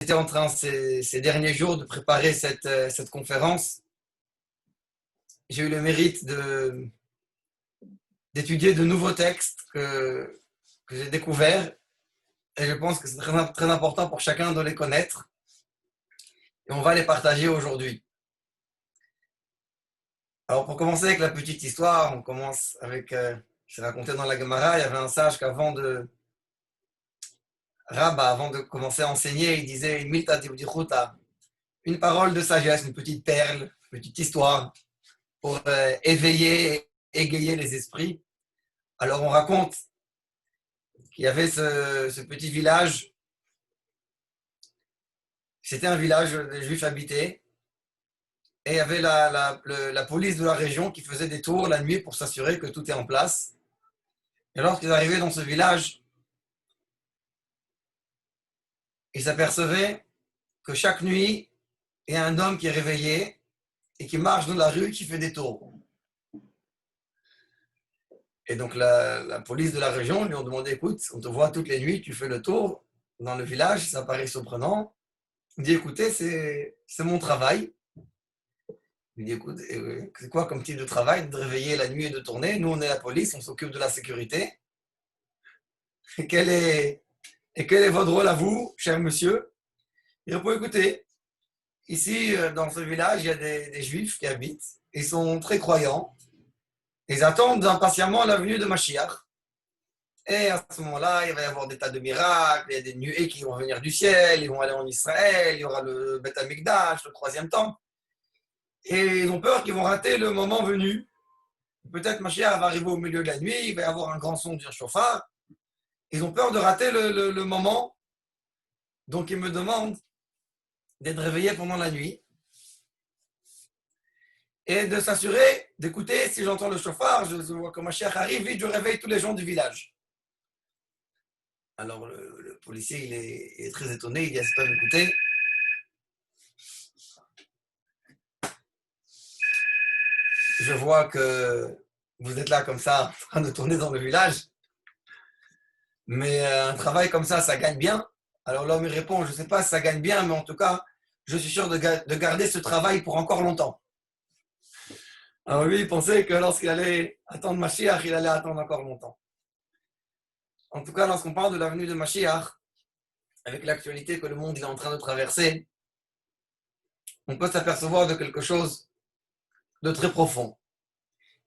J'étais en train ces derniers jours de préparer cette conférence. J'ai eu le mérite d'étudier de nouveaux textes que j'ai découverts et je pense que c'est très important pour chacun de les connaître et on va les partager aujourd'hui. Alors pour commencer avec la petite histoire, on commence avec, c'est raconté dans la Gemara, il y avait un sage qu'avant de Rabba, avant de commencer à enseigner, il disait une parole de sagesse, une petite perle, une petite histoire pour éveiller, égayer les esprits. Alors on raconte qu'il y avait ce petit village, c'était un village des Juifs habités, et il y avait la police de la région qui faisait des tours la nuit pour s'assurer que tout est en place. Et lorsqu'ils arrivaient dans ce village, ils s'apercevaient que chaque nuit, il y a un homme qui est réveillé et qui marche dans la rue, qui fait des tours. Et donc la police de la région lui ont demandé, écoute, on te voit toutes les nuits, tu fais le tour dans le village, ça paraît surprenant. Il dit, écoutez, c'est mon travail. Il dit, écoute, c'est quoi comme type de travail? De réveiller la nuit et de tourner. Nous, on est la police, on s'occupe de la sécurité. Et quel est votre rôle à vous, cher monsieur? Il répond, écoutez, ici, dans ce village, il y a des juifs qui habitent. Ils sont très croyants. Ils attendent impatiemment la venue de Mashiach. Et à ce moment-là, il va y avoir des tas de miracles, il y a des nuées qui vont venir du ciel, ils vont aller en Israël, il y aura le Beth Amikdash, le troisième temple. Et ils ont peur qu'ils vont rater le moment venu. Peut-être Mashiach va arriver au milieu de la nuit, il va y avoir un grand son du chauffard. Ils ont peur de rater le moment. Donc ils me demandent d'être réveillé pendant la nuit et de s'assurer d'écouter si j'entends le chauffard, je vois que Mashiach arrive, vite je réveille tous les gens du village. Alors le policier il est très étonné, il dit à cet homme, écoutez, je vois que vous êtes là comme ça, en train de tourner dans le village, mais un travail comme ça gagne bien. Alors l'homme il répond, je ne sais pas si ça gagne bien, mais en tout cas, je suis sûr de garder ce travail pour encore longtemps. Alors lui, il pensait que lorsqu'il allait attendre Mashiach, il allait attendre encore longtemps. En tout cas, lorsqu'on parle de la venue de Mashiach, avec l'actualité que le monde est en train de traverser, on peut s'apercevoir de quelque chose de très profond.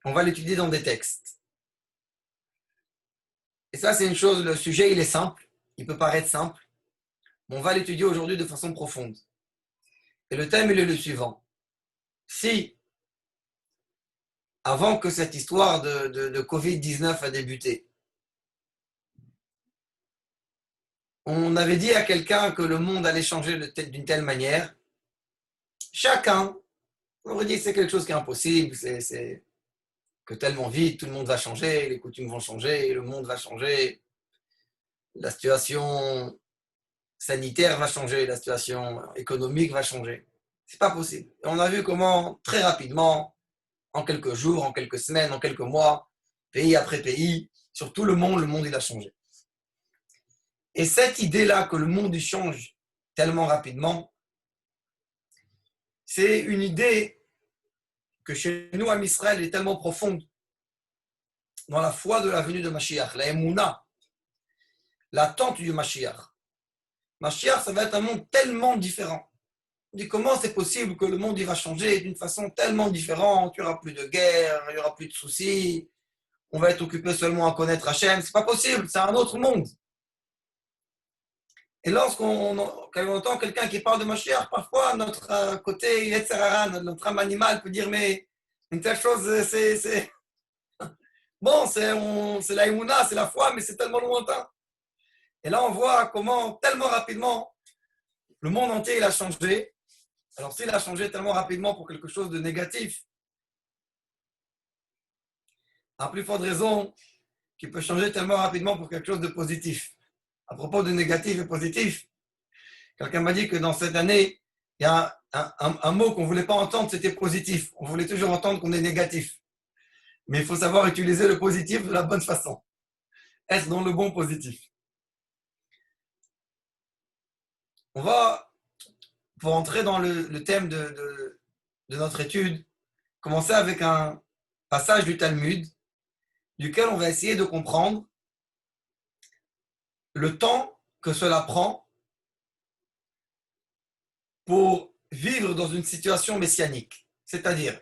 On va l'étudier dans des textes. Et ça, c'est une chose, le sujet, il est simple, il peut paraître simple, mais on va l'étudier aujourd'hui de façon profonde. Et le thème, il est le suivant. Si, avant que cette histoire de Covid-19 a débuté, on avait dit à quelqu'un que le monde allait changer d'une telle manière, chacun aurait dit que c'est quelque chose qui est impossible, c'est que tellement vite, tout le monde va changer, les coutumes vont changer, le monde va changer, la situation sanitaire va changer, la situation économique va changer. C'est pas possible. Et on a vu comment, très rapidement, en quelques jours, en quelques semaines, en quelques mois, pays après pays, sur tout le monde il a changé. Et cette idée-là que le monde il change tellement rapidement, c'est une idée que chez nous, à Israël, est tellement profonde dans la foi de la venue de Mashiach, la Emouna, l'attente du Mashiach. Mashiach, ça va être un monde tellement différent. On dit comment c'est possible que le monde il va changer d'une façon tellement différente, il n'y aura plus de guerre, il n'y aura plus de soucis, on va être occupé seulement à connaître Hachem, c'est pas possible, c'est un autre monde. Et lorsqu'on entend quelqu'un qui parle de Mashiach, parfois notre côté Yetzer Hara, notre âme animale peut dire mais une telle chose, c'est bon, c'est la Emouna, c'est la foi, mais c'est tellement lointain. Et là, on voit comment, tellement rapidement, le monde entier il a changé. Alors, s'il a changé tellement rapidement pour quelque chose de négatif, à plus forte raison qu'il peut changer tellement rapidement pour quelque chose de positif. À propos de négatif et positif, quelqu'un m'a dit que dans cette année, il y a un mot qu'on ne voulait pas entendre, c'était positif. On voulait toujours entendre qu'on est négatif. Mais il faut savoir utiliser le positif de la bonne façon. Être dans le bon positif. On va, pour entrer dans le thème de notre étude, commencer avec un passage du Talmud, duquel on va essayer de comprendre le temps que cela prend pour vivre dans une situation messianique. C'est-à-dire,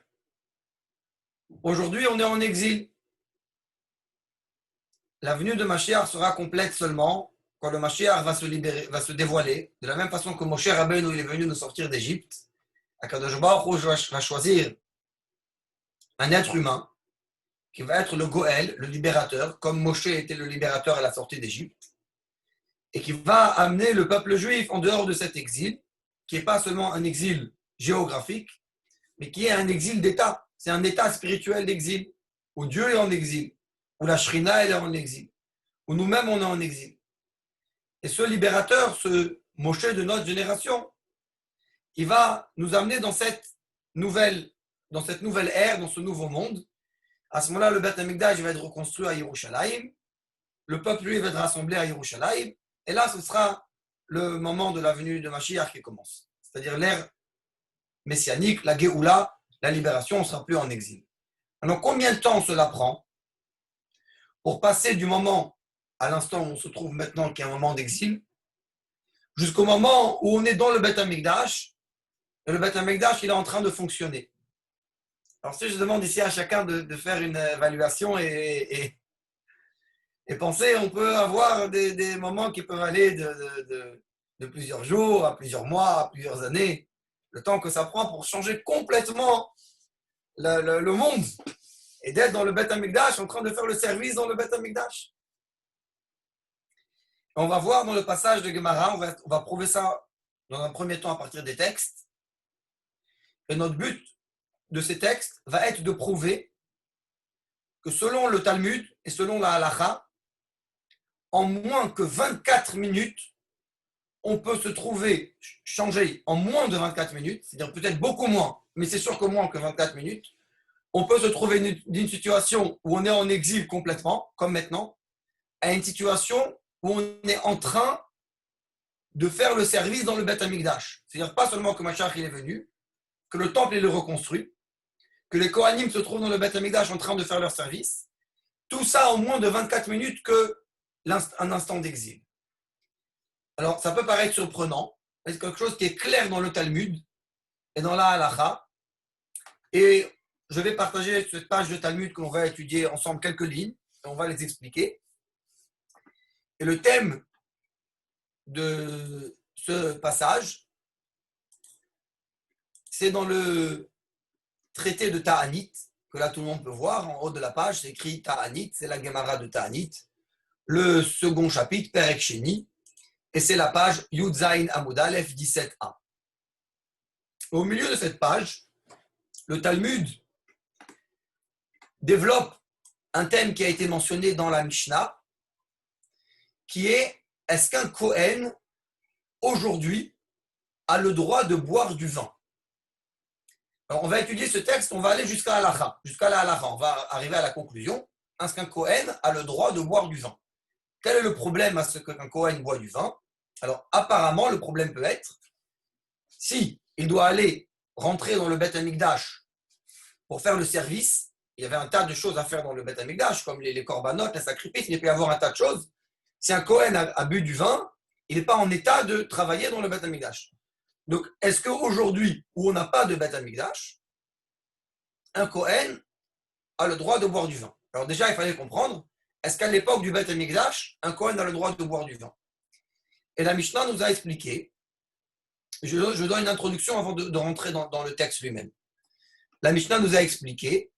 aujourd'hui, on est en exil. La venue de Mashiach sera complète seulement quand le Mashiach va se libérer, va se dévoiler. De la même façon que Moshe Rabbeinu il est venu nous sortir d'Égypte, Akadosh Baruch Hu va choisir un être humain qui va être le Goël, le libérateur, comme Moshe était le libérateur à la sortie d'Égypte, et qui va amener le peuple juif en dehors de cet exil, qui n'est pas seulement un exil géographique, mais qui est un exil d'État. C'est un état spirituel d'exil, où Dieu est en exil, où la Shrina elle est en exil, où nous-mêmes on est en exil. Et ce libérateur, ce Moshe de notre génération, il va nous amener dans cette nouvelle ère, dans ce nouveau monde. À ce moment-là, le Beth Amikdash va être reconstruit à Yerushalayim, le peuple lui va être rassemblé à Yerushalayim, et là, ce sera le moment de la venue de Mashiach qui commence. C'est-à-dire l'ère messianique, la Géoula, la libération, on ne sera plus en exil. Alors, combien de temps cela prend pour passer du moment à l'instant où on se trouve maintenant, qui est un moment d'exil, jusqu'au moment où on est dans le Beth Amikdash, et le Beth Amikdash, il est en train de fonctionner. Alors, si je demande ici à chacun de faire une évaluation et penser, on peut avoir des moments qui peuvent aller de plusieurs jours à plusieurs mois, à plusieurs années, le temps que ça prend pour changer complètement le monde et d'être dans le Beth Amikdash, en train de faire le service dans le Beth Amikdash. On va voir dans le passage de Gemara, on va prouver ça dans un premier temps à partir des textes. Et notre but de ces textes va être de prouver que selon le Talmud et selon la Halacha, en moins que 24 minutes, on peut se trouver, changer en moins de 24 minutes, c'est-à-dire peut-être beaucoup moins, mais c'est sûr que moins que 24 minutes, on peut se trouver d'une situation où on est en exil complètement, comme maintenant, à une situation où on est en train de faire le service dans le Beth Amikdash. C'est-à-dire pas seulement que Mashiach il est venu, que le temple est reconstruit, que les Kohanim se trouvent dans le Beth Amikdash en train de faire leur service. Tout ça en moins de 24 minutes qu'un instant d'exil. Alors, ça peut paraître surprenant, mais c'est quelque chose qui est clair dans le Talmud et dans la Halacha. Et je vais partager cette page de Talmud qu'on va étudier ensemble quelques lignes, et on va les expliquer. Et le thème de ce passage, c'est dans le traité de Ta'anit, que là tout le monde peut voir, en haut de la page, c'est écrit Ta'anit, c'est la Gemara de Ta'anit, le second chapitre, Perek Sheni, et c'est la page Yud Zayin Amud Aleph 17a. Au milieu de cette page, le Talmud développe un thème qui a été mentionné dans la Mishnah, qui est: est-ce qu'un Kohen, aujourd'hui, a le droit de boire du vin? Alors, on va étudier ce texte, on va aller jusqu'à la halacha. On va arriver à la conclusion. Est-ce qu'un Kohen a le droit de boire du vin? Quel est le problème à ce qu'un Kohen boit du vin? Alors, apparemment, le problème peut être, si il doit aller rentrer dans le Beth Amikdash pour faire le service, il y avait un tas de choses à faire dans le Beth Amikdash, comme les korbanot, les sacrifices, il peut y avoir un tas de choses. Si un Kohen a bu du vin, il n'est pas en état de travailler dans le Beth Amikdash. Donc, est-ce qu'aujourd'hui, où on n'a pas de Beth Amikdash, un Kohen a le droit de boire du vin? Alors déjà, il fallait comprendre, est-ce qu'à l'époque du Beth Amikdash, un Kohen a le droit de boire du vin? Et la Mishnah nous a expliqué, je donne une introduction avant de rentrer dans le texte lui-même. La Mishnah nous a expliqué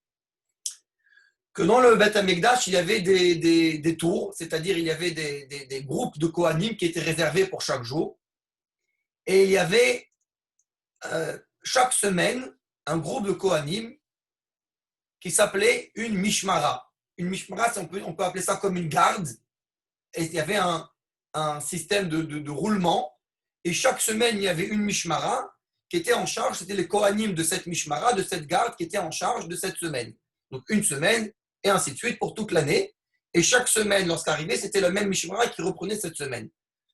que dans le Beth Amikdash, il y avait des tours, c'est-à-dire il y avait des groupes de Kohanim qui étaient réservés pour chaque jour. Et il y avait chaque semaine un groupe de Kohanim qui s'appelait une Mishmara. Une Mishmara, on peut appeler ça comme une garde. Et il y avait un système de roulement. Et chaque semaine, il y avait une Mishmara qui était en charge, c'était les Kohanim de cette Mishmara, de cette garde qui était en charge de cette semaine. Donc une semaine, et ainsi de suite pour toute l'année. Et chaque semaine, lorsqu'arrivait, c'était le même Mishmara qui reprenait cette semaine.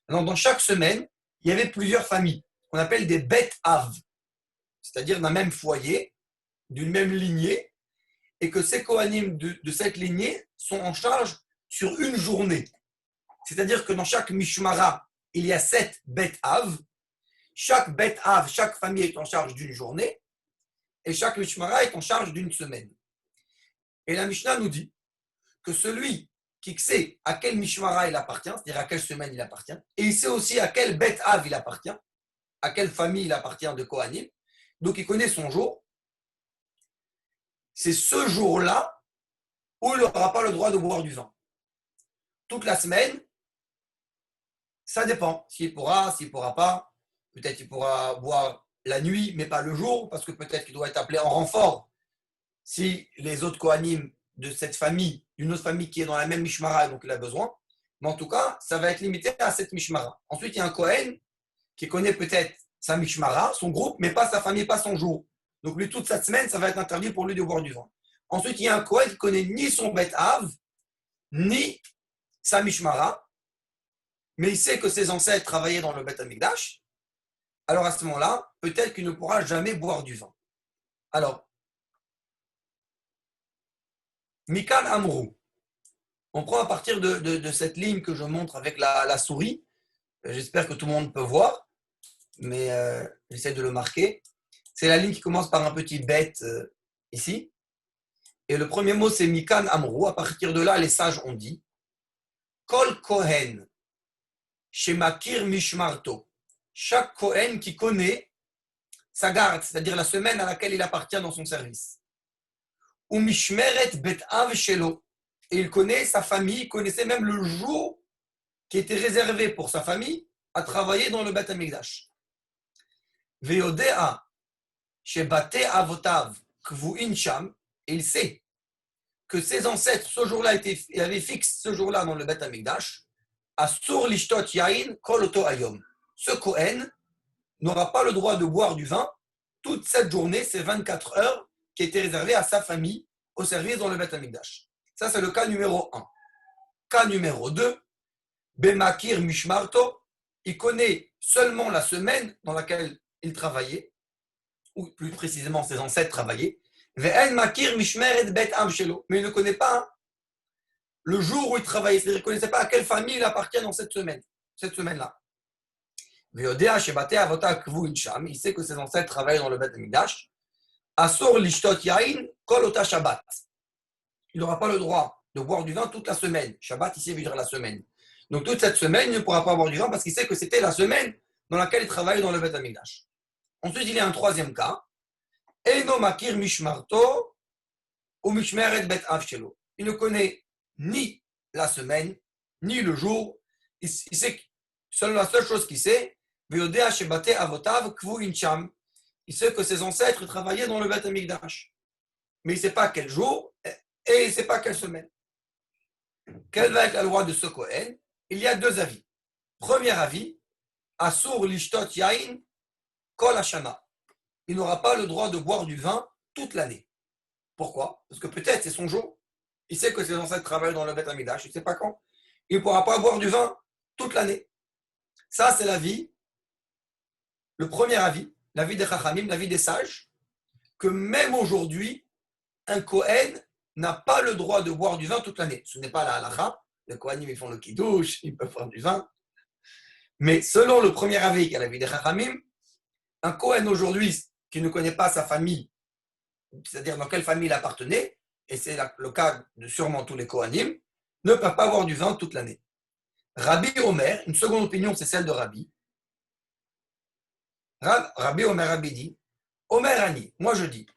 Alors dans chaque semaine, il y avait plusieurs familles qu'on appelle des Bet Av, c'est-à-dire d'un même foyer, d'une même lignée, et que ces Kohanim de cette lignée sont en charge sur une journée. C'est-à-dire que dans chaque Mishmara, il y a 7 Bet Av. Chaque Bet Av, chaque famille est en charge d'une journée, et chaque Mishmara est en charge d'une semaine. Et la Mishnah nous dit que celui qui sait à quel Mishmara il appartient, c'est-à-dire à quelle semaine il appartient, et il sait aussi à quel Bet Av il appartient, à quelle famille il appartient de Kohanim, donc il connaît son jour, c'est ce jour-là où il n'aura pas le droit de boire du vin. Toute la semaine, ça dépend. S'il pourra, s'il ne pourra pas, peut-être qu'il pourra boire la nuit, mais pas le jour, parce que peut-être qu'il doit être appelé en renfort. Si les autres Kohanim de cette famille, une autre famille qui est dans la même Mishmara, donc il a besoin. Mais en tout cas, ça va être limité à cette Mishmara. Ensuite, il y a un Kohen qui connaît peut-être sa Mishmara, son groupe, mais pas sa famille, pas son jour. Donc lui, toute cette semaine, ça va être interdit pour lui de boire du vin. Ensuite, il y a un Kohen qui connaît ni son Bet Av, ni sa Mishmara, mais il sait que ses ancêtres travaillaient dans le Bet Amikdash. Alors à ce moment-là, peut-être qu'il ne pourra jamais boire du vin. Alors, Mikan Amrou. On prend à partir de cette ligne que je montre avec la souris. J'espère que tout le monde peut voir, mais j'essaie de le marquer. C'est la ligne qui commence par un petit bête ici. Et le premier mot, c'est Mikan Amrou. À partir de là, les sages ont dit Kol Kohen, Shemakir Mishmarto. Chaque Kohen qui connaît sa garde, c'est-à-dire la semaine à laquelle il appartient dans son service. Ou Mishmeret Bet Av Shelo. Et il connaît sa famille, il connaissait même le jour qui était réservé pour sa famille à travailler dans le Bet Amikdash. Veodea Shebate Avotav Kvuin Sham. Et il sait que ses ancêtres, ce jour-là, avaient fixé ce jour-là dans le Bet Amikdash. Asur Lishtot Yain Kol Oto Ayom. Ce Kohen n'aura pas le droit de boire du vin toute cette journée, ces 24 heures qui étaient réservées à sa famille au service dans le Bet Amikdash. Ça, c'est le cas numéro 1. Cas numéro 2, Bemakir Mishmarto, il connaît seulement la semaine dans laquelle il travaillait, ou plus précisément ses ancêtres travaillaient, Ve'en Makir Mishmeret Bet Am Shelo, mais il ne connaît pas le jour où il travaillait, c'est-à-dire qu'il ne connaissait pas à quelle famille il appartient dans cette semaine-là. Ve'odea Shebate Avota Kvuin Sham, il sait que ses ancêtres travaillaient dans le Bet Amikdash, Asur Lishtot Yain Kol Ota Shabbat. Il n'aura pas le droit de boire du vin toute la semaine. Shabbat, ici, veut dire la semaine. Donc, toute cette semaine, il ne pourra pas boire du vin parce qu'il sait que c'était la semaine dans laquelle il travaille dans le Bet Amikdash. Ensuite, il y a un troisième cas. Eino makir mishmarto ou mishmeret bet av shelo. Il ne connaît ni la semaine, ni le jour. Il sait que la seule chose qu'il sait, veodea shebate avotav kvu incham. Il sait que ses ancêtres travaillaient dans le Bet Amikdash. Mais il ne sait pas quel jour et il ne sait pas quelle semaine. Quelle va être la loi de ce Kohen? Il y a deux avis. Premier avis, Asur lishtot yain kol hashana. Il n'aura pas le droit de boire du vin toute l'année. Pourquoi? Parce que peut-être c'est son jour. Il sait que ses ancêtres travaillent dans le Bet Amikdash, il ne sait pas quand. Il ne pourra pas boire du vin toute l'année. Ça, c'est l'avis, le premier avis, l'avis des Chachamim, l'avis des sages, que même aujourd'hui, un Kohen n'a pas le droit de boire du vin toute l'année. Ce n'est pas la halacha. Les Kohanim, ils font le kiddush, ils peuvent boire du vin. Mais selon le premier avis, qui est l'avis des Chachamim, un Kohen aujourd'hui qui ne connaît pas sa famille, c'est-à-dire dans quelle famille il appartenait, et c'est le cas de sûrement tous les Kohanim, ne peut pas boire du vin toute l'année. Rabbi Omer, une seconde opinion, c'est celle de Rabbi. Rabbi Omer Rabbi dit, Omer Ani, moi je dis,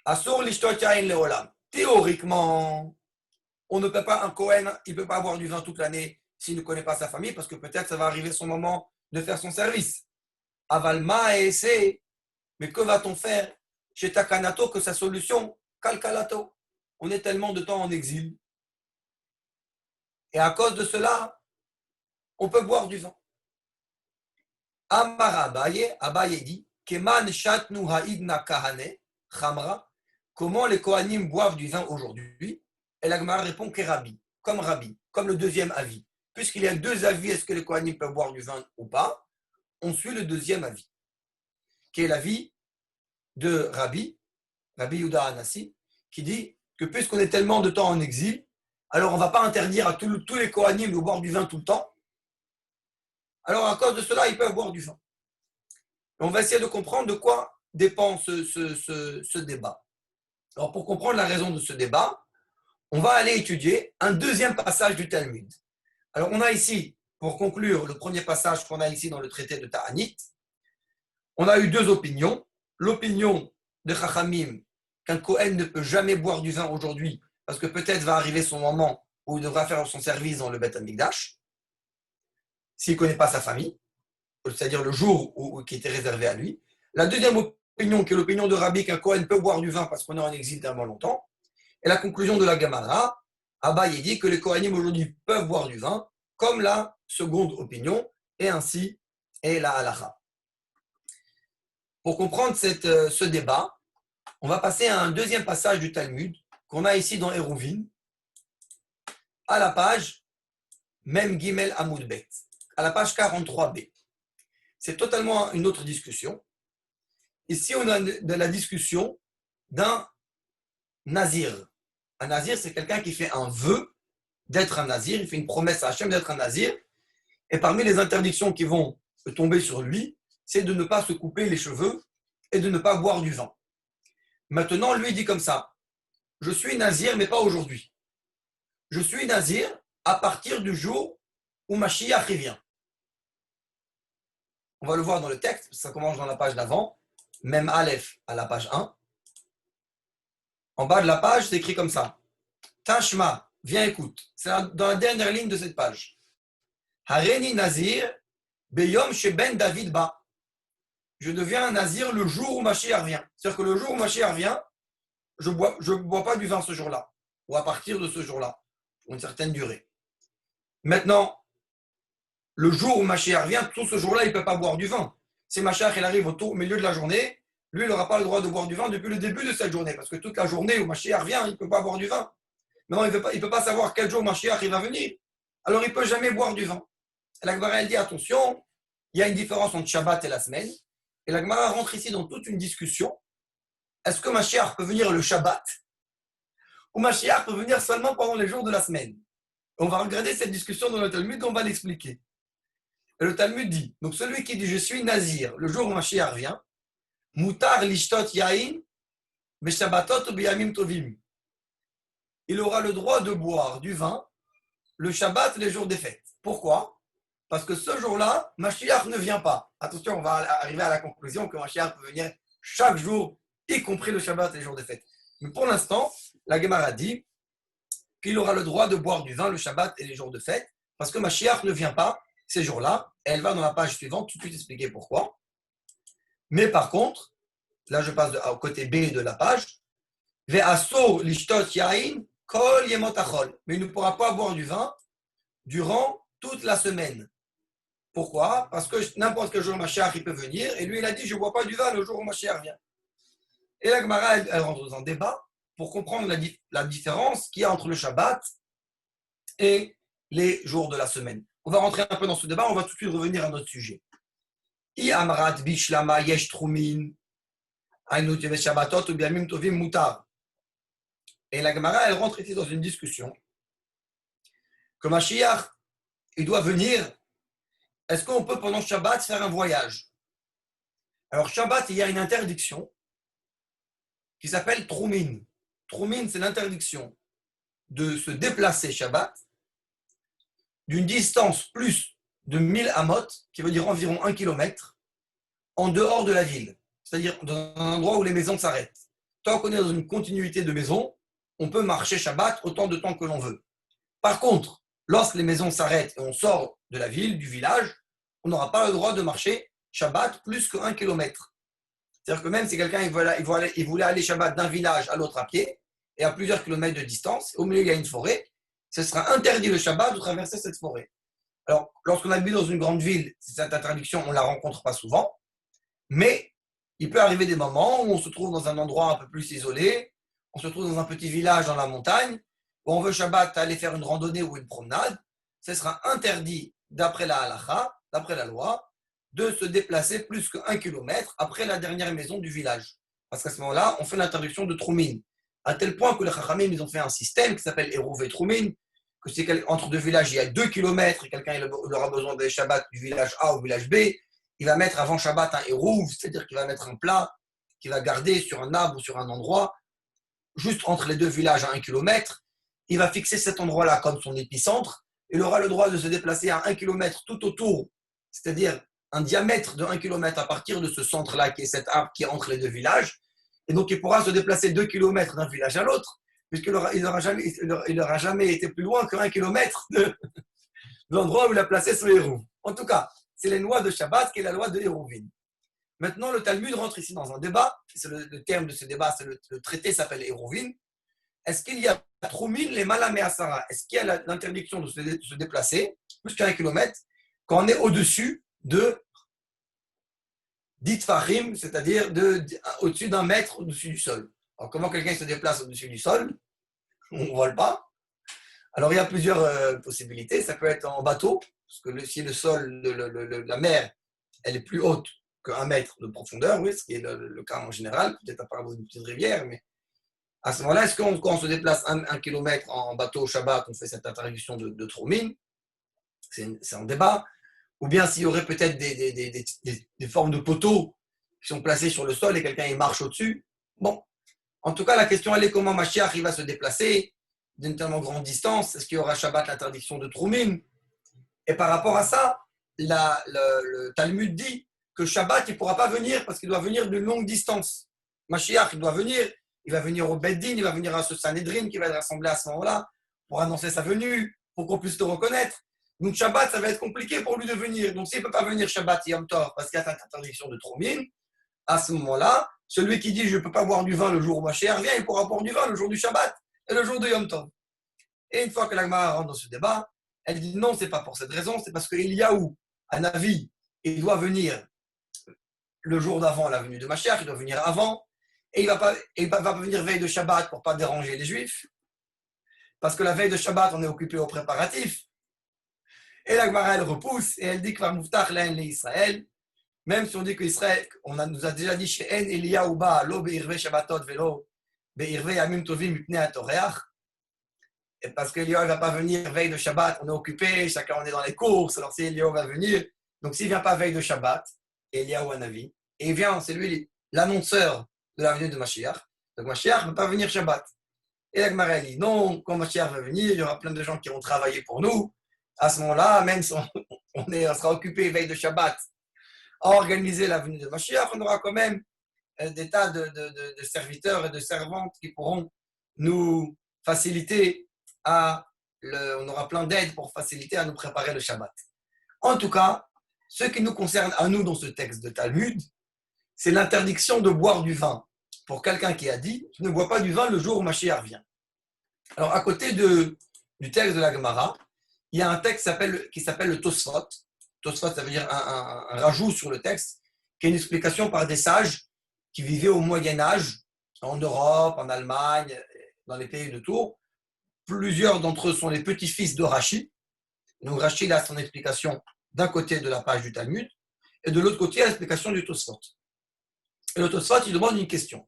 Asur lishtot yain leolam. Théoriquement, on ne peut pas, un Kohen, il ne peut pas boire du vin toute l'année s'il ne connaît pas sa famille, parce que peut-être ça va arriver son moment de faire son service. Avalma et c'est, mais que va-t-on faire chez Takanato que sa solution, Kalkalato? On est tellement de temps en exil. Et à cause de cela, on peut boire du vin. Amar Abaye dit, Keman shatnu haidna kahane, chamra. Comment les Kohanim boivent du vin aujourd'hui? Et la Gemara répond que Rabbi, comme le deuxième avis. Puisqu'il y a deux avis, est-ce que les Kohanim peuvent boire du vin ou pas? on suit le deuxième avis, qui est l'avis de Rabbi Yehuda Hanassi, qui dit que puisqu'on est tellement de temps en exil, alors on ne va pas interdire à tous les Kohanim de boire du vin tout le temps. Alors à cause de cela, ils peuvent boire du vin. Et on va essayer de comprendre de quoi dépend ce débat. Alors pour comprendre la raison de ce débat, on va aller étudier un deuxième passage du Talmud. Alors on a ici, pour conclure le premier passage qu'on a ici dans le traité de Ta'anit, on a eu deux opinions. L'opinion de Chachamim qu'un Kohen ne peut jamais boire du vin aujourd'hui parce que peut-être va arriver son moment où il devra faire son service dans le Beth Amikdash, s'il ne connaît pas sa famille, c'est-à-dire le jour qui était réservé à lui. La deuxième opinion, qui est l'opinion de Rabbi, qu'un Kohen peut boire du vin parce qu'on est en exil tellement longtemps. Et la conclusion de la Gemara, Abaye dit que les Kohanim aujourd'hui peuvent boire du vin, comme la seconde opinion, et ainsi est la halacha. Pour comprendre ce débat, on va passer à un deuxième passage du Talmud qu'on a ici dans Eruvin, à la page Mem Gimel Amud Bet, à la page 43b. C'est totalement une autre discussion. Ici, on a de la discussion d'un nazir. Un nazir, c'est quelqu'un qui fait un vœu d'être un nazir, il fait une promesse à Hachem d'être un nazir, et parmi les interdictions qui vont tomber sur lui, c'est de ne pas se couper les cheveux et de ne pas boire du vin. Maintenant, lui dit comme ça, je suis nazir, mais pas aujourd'hui. Je suis nazir à partir du jour où Mashiach vient. On va le voir dans le texte, ça commence dans la page d'avant, même Aleph à la page 1. En bas de la page, c'est écrit comme ça. Tashma, viens écoute. C'est dans la dernière ligne de cette page. Hareni Nazir, Beyom Sheben David Ba. Je deviens un nazir le jour où Mashiach vient. C'est-à-dire que le jour où Mashiach vient, je bois pas du vin ce jour-là, ou à partir de ce jour-là, pour une certaine durée. Maintenant, le jour où Mashiach vient, tout ce jour-là, il ne peut pas boire du vin. Si Mashiach il arrive au milieu de la journée, lui, il n'aura pas le droit de boire du vin depuis le début de cette journée, parce que toute la journée où Mashiach vient, il ne peut pas boire du vin. Maintenant, il ne peut pas savoir quel jour Mashiach il va venir. Alors, il ne peut jamais boire du vin. Et la Gemara, elle dit, attention, il y a une différence entre Shabbat et la semaine. Et la Gemara rentre ici dans toute une discussion. Est-ce que Mashiach peut venir le Shabbat ou Mashiach peut venir seulement pendant les jours de la semaine? On va regarder cette discussion dans le Talmud, on va l'expliquer. Et le Talmud dit, donc celui qui dit je suis nazir le jour où Mashiach vient, mutar lishtot yain, beshabbatot biyamim tovim. Il aura le droit de boire du vin le Shabbat les jours des fêtes. Pourquoi? Parce que ce jour-là, Mashiach ne vient pas. Attention, on va arriver à la conclusion que Mashiach peut venir chaque jour, y compris le Shabbat et les jours des fêtes. Mais pour l'instant, la Gemara dit qu'il aura le droit de boire du vin le Shabbat et les jours de fête, parce que Mashiach ne vient pas ces jours-là. Et elle va dans la page suivante tout de suite expliquer pourquoi. Mais par contre, là je passe au côté B de la page, Ve'asur lishtot yain kol yemot achol. Mais il ne pourra pas boire du vin durant toute la semaine. Pourquoi? Parce que n'importe quel jour Mashiach il peut venir, et lui il a dit je ne bois pas du vin le jour où Mashiach vient. Et la Gemara elle rentre dans un débat pour comprendre la différence qu'il y a entre le Shabbat et les jours de la semaine. On va rentrer un peu dans ce débat, on va tout de suite revenir à notre sujet. I amrat bishlama yesh trumin, ainut yevesh shabbatot ou biamim tovim mutar. Et la Gemara elle rentre ici dans une discussion que Mashiach il doit venir. Est-ce qu'on peut pendant Shabbat faire un voyage? Alors Shabbat il y a une interdiction qui s'appelle Trumin. Trumin, c'est l'interdiction de se déplacer Shabbat d'une distance plus de 1000 amot, qui veut dire environ 1 km, en dehors de la ville, c'est-à-dire dans un endroit où les maisons s'arrêtent. Tant qu'on est dans une continuité de maisons, on peut marcher Shabbat autant de temps que l'on veut. Par contre, lorsque les maisons s'arrêtent et on sort de la ville, du village, on n'aura pas le droit de marcher Shabbat plus que 1 km. C'est-à-dire que même si quelqu'un il voulait aller Shabbat d'un village à l'autre à pied, et à plusieurs kilomètres de distance, au milieu il y a une forêt, ce sera interdit le Shabbat de traverser cette forêt. Alors, lorsqu'on habite dans une grande ville, cette interdiction, on ne la rencontre pas souvent, mais il peut arriver des moments où on se trouve dans un endroit un peu plus isolé, on se trouve dans un petit village dans la montagne, où on veut Shabbat aller faire une randonnée ou une promenade, ce sera interdit d'après la halacha, d'après la loi, de se déplacer plus que 1 kilomètre après la dernière maison du village. Parce qu'à ce moment-là, on fait l'interdiction de Troumine. À tel point que les Chachamim, ils ont fait un système qui s'appelle Eruv et Troumine, que c'est entre deux villages, il y a 2 kilomètres, et quelqu'un il aura besoin de Shabbat du village A au village B, il va mettre avant Shabbat un Eruv, c'est-à-dire qu'il va mettre un plat qu'il va garder sur un arbre ou sur un endroit, juste entre les deux villages à 1 kilomètre. Il va fixer cet endroit-là comme son épicentre. Il aura le droit de se déplacer à 1 kilomètre tout autour, c'est-à-dire un diamètre de 1 kilomètre à partir de ce centre-là, qui est cet arbre qui est entre les deux villages. Et donc, il pourra se déplacer 2 kilomètres d'un village à l'autre, puisqu'il n'aura jamais été plus loin que 1 kilomètre de l'endroit où il a placé son héros. En tout cas, c'est les lois de Shabbat qui est la loi de Hérouvin. Maintenant, le Talmud rentre ici dans un débat. C'est le terme de ce débat, le traité s'appelle Hérouvin. Est-ce qu'il y a Troumine, les Malamé Asara? Est-ce qu'il y a l'interdiction de se déplacer plus qu'1 kilomètre quand on est au-dessus de d'Itfarim, c'est-à-dire au-dessus d'1 mètre au-dessus du sol? Alors, comment quelqu'un se déplace au-dessus du sol? On ne vole pas. Alors, il y a plusieurs possibilités. Ça peut être en bateau, parce que si le sol, la mer, elle est plus haute que 1 mètre de profondeur, oui, ce qui est le cas en général, peut-être à part dans une petite rivière, mais à ce moment-là, est-ce quand on se déplace 1 kilomètre en bateau au Shabbat, on fait cette interdiction de Troumine? C'est un débat. Ou bien s'il y aurait peut-être des formes de poteaux qui sont placés sur le sol et quelqu'un y marche au-dessus. Bon, en tout cas, la question elle est comment Mashiach va se déplacer d'une tellement grande distance. Est-ce qu'il y aura Shabbat l'interdiction de Troumine? Et par rapport à ça, le Talmud dit que Shabbat, il ne pourra pas venir parce qu'il doit venir d'une longue distance. Mashiach, il doit venir, il va venir au Beddin, il va venir à ce Sanhedrin qui va être rassemblé à ce moment-là pour annoncer sa venue, pour qu'on puisse le reconnaître. Donc Shabbat, ça va être compliqué pour lui de venir. Donc s'il ne peut pas venir Shabbat Yom Tov parce qu'il y a cette interdiction de Troumine, à ce moment-là, celui qui dit je ne peux pas boire du vin le jour où Mashiach vient, il pourra boire du vin le jour du Shabbat et le jour de Yom Tov. Et une fois que la Gemara rentre dans ce débat, elle dit non, ce n'est pas pour cette raison, c'est parce qu'il y a où un avis, il doit venir le jour d'avant la venue de Mashiach, il doit venir avant, et il ne va pas venir veille de Shabbat pour ne pas déranger les Juifs, parce que la veille de Shabbat, on est occupé aux préparatifs. Et la Gemara, elle repousse, et elle dit que va Muftach l'Ain l'Israël, même si on dit qu'Israël, nous a déjà dit chez En Eliyahu Ba, lo be'irve Shabbatot velo, be'irve Yamim Tovim mipnei hatoreach. Et parce qu'Eliyahu ne va pas venir veille de Shabbat, on est occupé, chacun on est dans les courses, alors si Eliyahu va venir, donc s'il ne vient pas veille de Shabbat, Eliyahu Hanavi, et il vient, c'est lui l'annonceur de la venue de Mashiach, donc Mashiach ne peut pas venir Shabbat. Et la Gemara dit non, quand Mashiach va venir, il y aura plein de gens qui vont travailler pour nous. À ce moment-là, même si on sera occupé veille de Shabbat à organiser la venue de Mashiach, on aura quand même des tas de serviteurs et de servantes qui pourront nous faciliter on aura plein d'aides pour faciliter à nous préparer le Shabbat. En tout cas, ce qui nous concerne à nous dans ce texte de Talmud, c'est l'interdiction de boire du vin. Pour quelqu'un qui a dit, tu ne bois pas du vin le jour où Mashiach vient. Alors, à côté du texte de la Gemara, il y a un texte qui s'appelle le Tosfot. Tosfot, ça veut dire un rajout sur le texte, qui est une explication par des sages qui vivaient au Moyen-Âge, en Europe, en Allemagne, dans les pays de Tours. Plusieurs d'entre eux sont les petits-fils de Rashi. Donc, Rashi a son explication d'un côté de la page du Talmud, et de l'autre côté, l'explication du Tosfot. Et le Tosfot, il demande une question.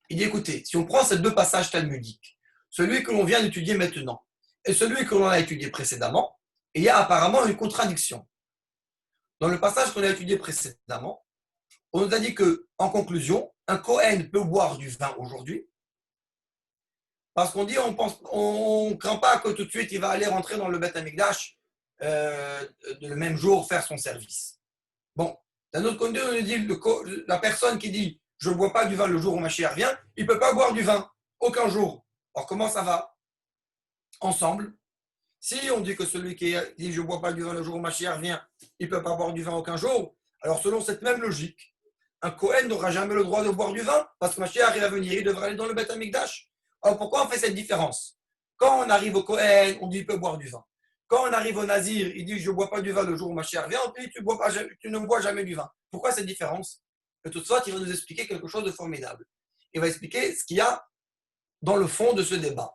Il dit, écoutez, si on prend ces deux passages talmudiques, celui que l'on vient d'étudier maintenant et celui que l'on a étudié précédemment, il y a apparemment une contradiction. Dans le passage qu'on a étudié précédemment, on nous a dit qu'en conclusion, un Kohen peut boire du vin aujourd'hui, parce qu'on dit, on ne craint pas que tout de suite il va aller rentrer dans le Beth Amikdash le même jour faire son service. Bon, d'un autre côté, on nous dit, la personne qui dit je ne bois pas du vin le jour où Mashiach vient, il ne peut pas boire du vin, aucun jour. Alors comment ça va ensemble? Si on dit que celui qui dit je ne bois pas du vin le jour où Mashiach vient, il ne peut pas boire du vin aucun jour, alors selon cette même logique, un Kohen n'aura jamais le droit de boire du vin, parce que Mashiach va venir, il devra aller dans le Beth Amikdash. Alors pourquoi on fait cette différence? Quand on arrive au Kohen, on dit il peut boire du vin. Quand on arrive au Nazir, il dit je ne bois pas du vin le jour où Mashiach vient, on dit tu ne bois jamais du vin. Pourquoi cette différence? Et tout de suite, il va nous expliquer quelque chose de formidable. Il va expliquer ce qu'il y a dans le fond de ce débat.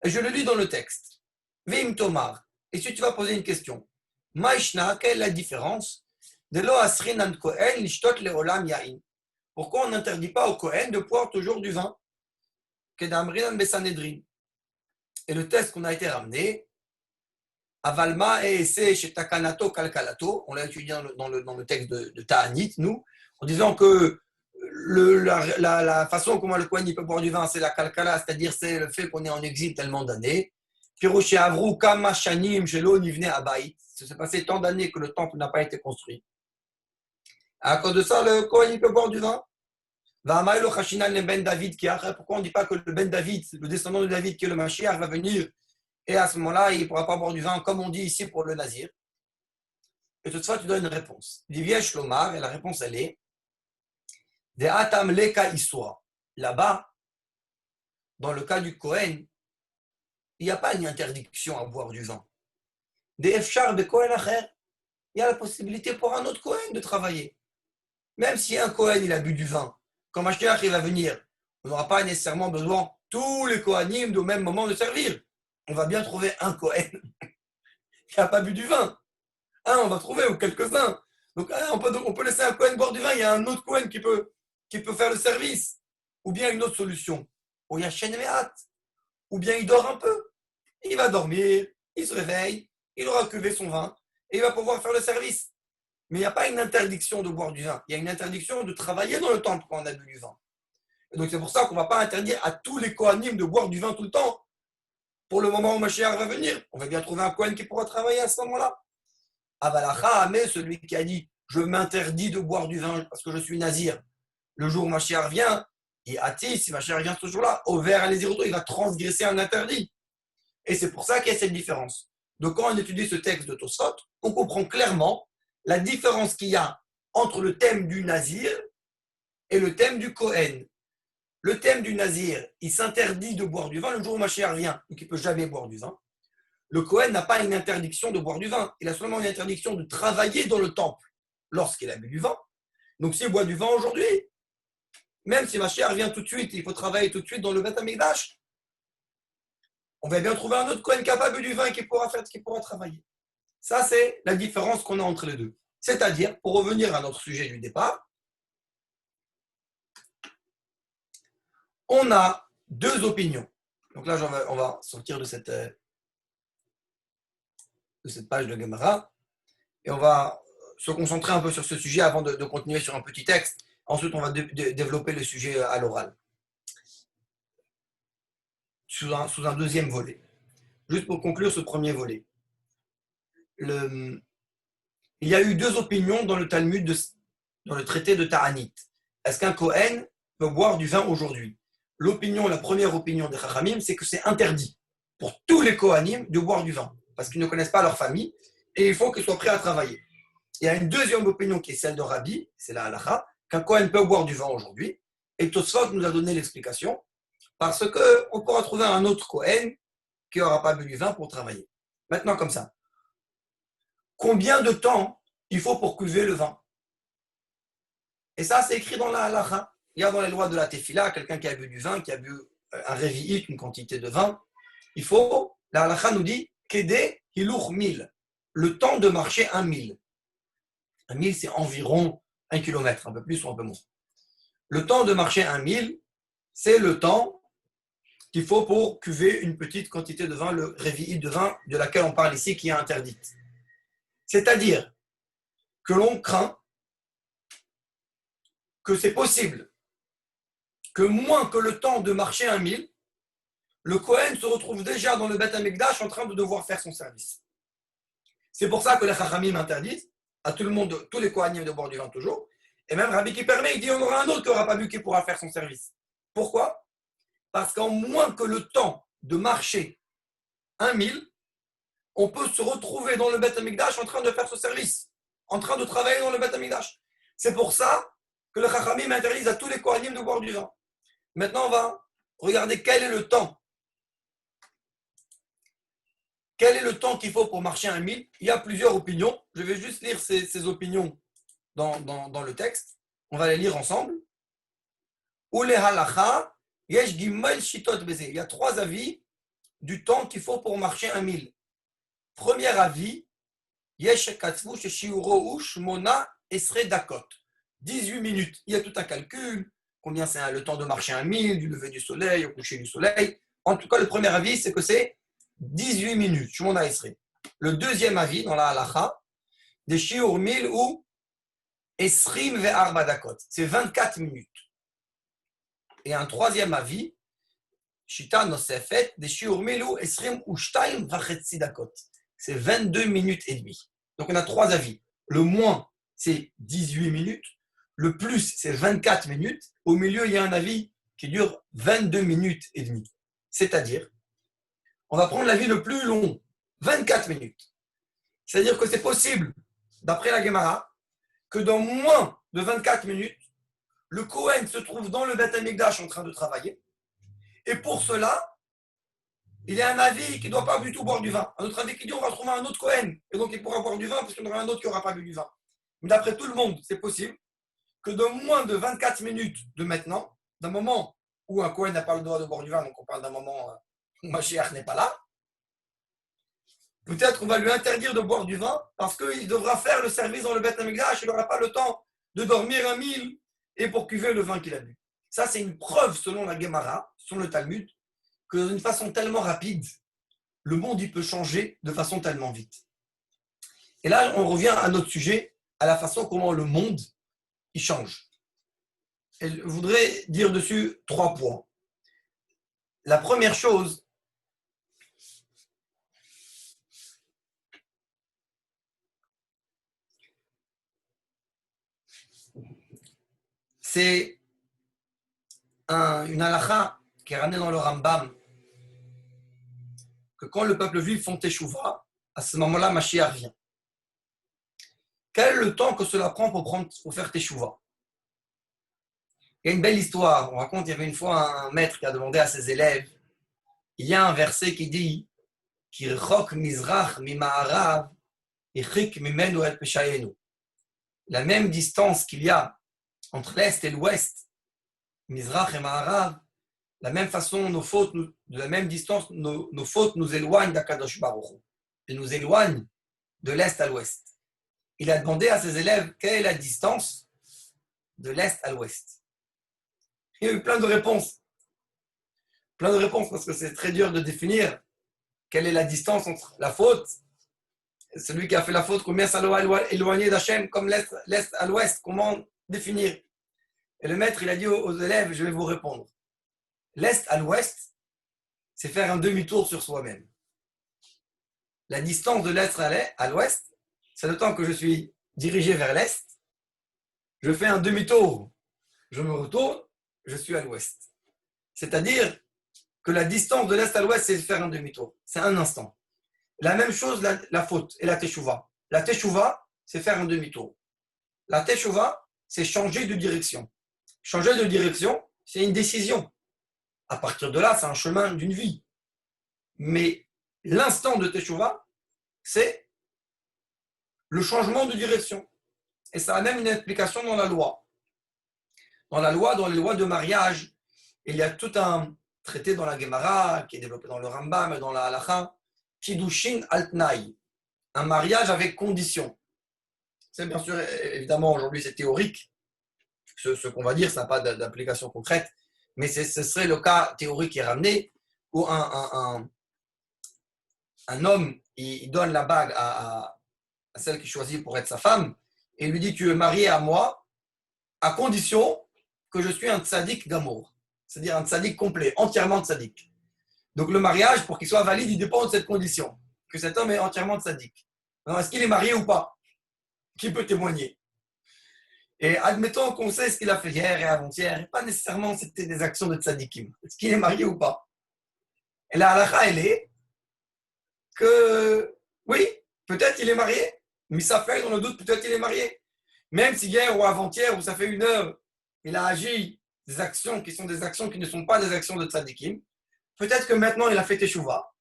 Et je le lis dans le texte. Vim Tomar. Et si tu vas poser une question, Maïshna, quelle est la différence Delo asrin an Kohen lishtot leolam yain. Pourquoi on n'interdit pas au Kohen de boire toujours du vin? Kedamrin an besanedrin. Et le texte qu'on a été ramené, Avalma et ese chez Takanato Kalkalato, on l'a étudié dans le texte de Ta'anit, nous, en disant que la façon comment le Kohen il peut boire du vin, c'est la Kalkala, c'est-à-dire c'est le fait qu'on est en exil tellement d'années. Piroché Avru Kama Shanim Shelo Nivne Abayit. Ça s'est passé tant d'années que le temple n'a pas été construit. À cause de ça, le Kohen il peut boire du vin. Ben David qui a. Pourquoi on ne dit pas que le Ben David, le descendant de David qui est le Mashiach, va venir et à ce moment-là, il ne pourra pas boire du vin comme on dit ici pour le Nazir. Et toutefois, tu donnes une réponse. Il dit Viesh Lomar, et la réponse elle est De Atam Leka Iswa. Là-bas, dans le cas du Kohen, il n'y a pas une interdiction à boire du vin. Des Efchar de Kohen Acher, il y a la possibilité pour un autre Kohen de travailler. Même si un Kohen il a bu du vin, quand Mashiach il va venir, on n'aura pas nécessairement besoin tous les Kohanim au même moment de servir. On va bien trouver un Kohen qui n'a pas bu du vin. On va trouver, ou quelques-uns. Donc on peut laisser un Kohen boire du vin, il y a un autre Kohen qui peut faire le service. Ou bien une autre solution. Ou il y a Shenemehat. Ou bien il dort un peu. Il va dormir, il se réveille, il aura cuvé son vin, et il va pouvoir faire le service. Mais il n'y a pas une interdiction de boire du vin. Il y a une interdiction de travailler dans le temple quand on a bu du vin. Et donc c'est pour ça qu'on ne va pas interdire à tous les Kohanim de boire du vin tout le temps. Pour le moment où Mashiach va venir, on va bien trouver un Kohen qui pourra travailler à ce moment-là. Avalacha, mais celui qui a dit « Je m'interdis de boire du vin parce que je suis nazir », le jour où Mashiach vient, et Atis, si Mashiach vient ce jour-là, au vert à l'Éziroto, il va transgresser un interdit. Et c'est pour ça qu'il y a cette différence. Donc quand on étudie ce texte de Tosfot, on comprend clairement la différence qu'il y a entre le thème du nazir et le thème du Kohen. Le thème du nazir, il s'interdit de boire du vin le jour où Mashiach vient, donc il ne peut jamais boire du vin. Le Kohen n'a pas une interdiction de boire du vin, il a seulement une interdiction de travailler dans le temple lorsqu'il a bu du vin. Donc s'il boit du vin aujourd'hui, même si Mashiach vient tout de suite, il faut travailler tout de suite dans le Beth Amikdash, on va bien trouver un autre Kohen capable du vin qui pourra travailler. Ça, c'est la différence qu'on a entre les deux. C'est-à-dire, pour revenir à notre sujet du départ, on a deux opinions. Donc là, on va sortir de cette page de Gemara et on va se concentrer un peu sur ce sujet avant de continuer sur un petit texte. Ensuite, on va développer le sujet à l'oral. Sous un deuxième volet. Juste pour conclure ce premier volet. Il y a eu deux opinions dans le Talmud, dans le traité de Ta'anit. Est-ce qu'un Kohen peut boire du vin aujourd'hui? La première opinion des Chachamim, c'est que c'est interdit pour tous les Kohanim de boire du vin, parce qu'ils ne connaissent pas leur famille et il faut qu'ils soient prêts à travailler. Il y a une deuxième opinion qui est celle de Rabbi, c'est la halakha, qu'un Kohen peut boire du vin aujourd'hui. Et Tosfot nous a donné l'explication, parce qu'on pourra trouver un autre Kohen qui n'aura pas bu du vin pour travailler. Maintenant, comme ça. Combien de temps il faut pour cuver le vin? Et ça, c'est écrit dans la halakha. Il y a dans les lois de la tefila, quelqu'un qui a bu du vin, qui a bu un révi'it, une quantité de vin. La halakha nous dit, Kede hiluch mil, le temps de marcher 1 mille. 1 mille, c'est environ 1 kilomètre, un peu plus ou un peu moins. Le temps de marcher 1 mille, c'est le temps qu'il faut pour cuver une petite quantité de vin, le révi'it de vin de laquelle on parle ici, qui est interdite. C'est-à-dire que l'on craint que c'est possible que moins que le temps de marcher 1 mille, le Kohen se retrouve déjà dans le Beth Amikdash en train de devoir faire son service. C'est pour ça que les Chachamim interdisent à tout le monde, tous les Kohanim de boire du vin toujours. Et même Rabbi qui permet, il dit on aura un autre qui n'aura pas bu qui pourra faire son service. Pourquoi? Parce qu'en moins que le temps de marcher 1 mille, on peut se retrouver dans le Beth Amikdash en train de faire ce service, en train de travailler dans le Beth Amikdash. C'est pour ça que les Chachamim interdisent à tous les Kohanim de boire du vin. Maintenant, on va regarder quel est le temps. Quel est le temps qu'il faut pour marcher 1 mille? Il y a plusieurs opinions. Je vais juste lire ces opinions dans le texte. On va les lire ensemble. Il y a 3 avis du temps qu'il faut pour marcher 1 mille. Premier avis, Esrei Dakot. 18 minutes. Il y a tout un calcul. Combien c'est le temps de marcher 1 mille, du lever du soleil au coucher du soleil. En tout cas, le premier avis, c'est que c'est 18 minutes. Tout le monde a Esrei. Le deuxième avis, dans la halacha, des shiur 1000 ou Esrim ve'arba dakot. C'est 24 minutes. Et un troisième avis, Shita nosefet, des shiur 1000 ou Esrim ou shtaim vachetzi dakot. C'est 22 minutes et demie. Donc on a trois avis. Le moins, c'est 18 minutes. Le plus, c'est 24 minutes. Au milieu, il y a un avis qui dure 22 minutes et demie. C'est-à-dire, on va prendre l'avis le plus long, 24 minutes. C'est-à-dire que c'est possible, d'après la Gemara, que dans moins de 24 minutes, le Kohen se trouve dans le Beth Amikdash en train de travailler. Et pour cela, il y a un avis qui ne doit pas du tout boire du vin. Un autre avis qui dit on va trouver un autre Kohen. Et donc il pourra boire du vin parce qu'il y en aura un autre qui n'aura pas bu du vin. Mais d'après tout le monde, c'est possible que dans moins de 24 minutes de maintenant, d'un moment où un Kohen n'a pas le droit de boire du vin, donc on parle d'un moment où Mashiach n'est pas là, peut-être qu'on va lui interdire de boire du vin parce qu'il devra faire le service dans le Beth Amikdash, il n'aura pas le temps de dormir 1 000 et pour cuver le vin qu'il a bu. Ça, c'est une preuve, selon la Gemara, selon le Talmud, que d'une façon tellement rapide, le monde il peut changer de façon tellement vite. Et là, on revient à notre sujet, à la façon comment le monde il change. Et je voudrais dire dessus 3 points. La première chose, c'est une halakha qui est ramenée dans le Rambam, que quand le peuple juif font Teshuvah, à ce moment-là, Mashiach vient. Quel est le temps que cela prend pour faire Teshuvah? Il y a une belle histoire. On raconte, il y avait une fois un maître qui a demandé à ses élèves, il y a un verset qui dit Kirchok mizrach mima'arav ichik mimenu el peshayenu. La même distance qu'il y a entre l'Est et l'Ouest, Mizrach et Ma'arav, la même façon, de la même distance, nos fautes nous éloignent d'Akadosh Baruch Hu. Elles nous éloignent de l'Est à l'Ouest. Il a demandé à ses élèves quelle est la distance de l'Est à l'Ouest. Il y a eu plein de réponses. Plein de réponses parce que c'est très dur de définir quelle est la distance entre la faute, celui qui a fait la faute, combien ça doit éloigner d'Hachem, comme l'Est à l'Ouest, comment définir? Et le maître, il a dit aux élèves, je vais vous répondre. L'Est à l'Ouest, c'est faire un demi-tour sur soi-même. La distance de l'Est à l'Ouest, c'est le temps que je suis dirigé vers l'Est, je fais un demi-tour, je me retourne, je suis à l'Ouest. C'est-à-dire que la distance de l'Est à l'Ouest, c'est faire un demi-tour. C'est un instant. La même chose, la faute et la teshuva. La teshuva, c'est faire un demi-tour. La teshuva, c'est changer de direction. Changer de direction, c'est une décision. À partir de là, c'est un chemin d'une vie. Mais l'instant de teshuva, c'est le changement de direction. Et ça a même une explication dans la loi. Dans la loi, dans les lois de mariage, il y a tout un traité dans la Gemara, qui est développé dans le Rambam et dans la Halacha, Kiddushin al-Tnaï, un mariage avec condition. C'est bien sûr, évidemment, aujourd'hui c'est théorique, ce qu'on va dire, ça n'a pas d'application concrète, mais ce serait le cas théorique qui est ramené, où un homme, il donne la bague à celle qu'il choisit pour être sa femme, et il lui dit, tu es marié à moi, à condition que je suis un tzaddik d'amour, c'est-à-dire un tzaddik complet, entièrement tzaddik. Donc le mariage, pour qu'il soit valide, il dépend de cette condition, que cet homme est entièrement tzaddik. Alors, est-ce qu'il est marié ou pas? Qui peut témoigner? Et admettons qu'on sait ce qu'il a fait hier et avant-hier, et pas nécessairement c'était des actions de tzaddikim. Est-ce qu'il est marié ou pas? Et la halakha, elle est que, oui, peut-être il est marié, mais ça fait dans le doute, peut-être il est marié. Même si hier ou avant-hier, ou ça fait 1 heure, il a agi des actions qui sont des actions qui ne sont pas des actions de tzaddikim, peut-être que maintenant il a fait teshuva.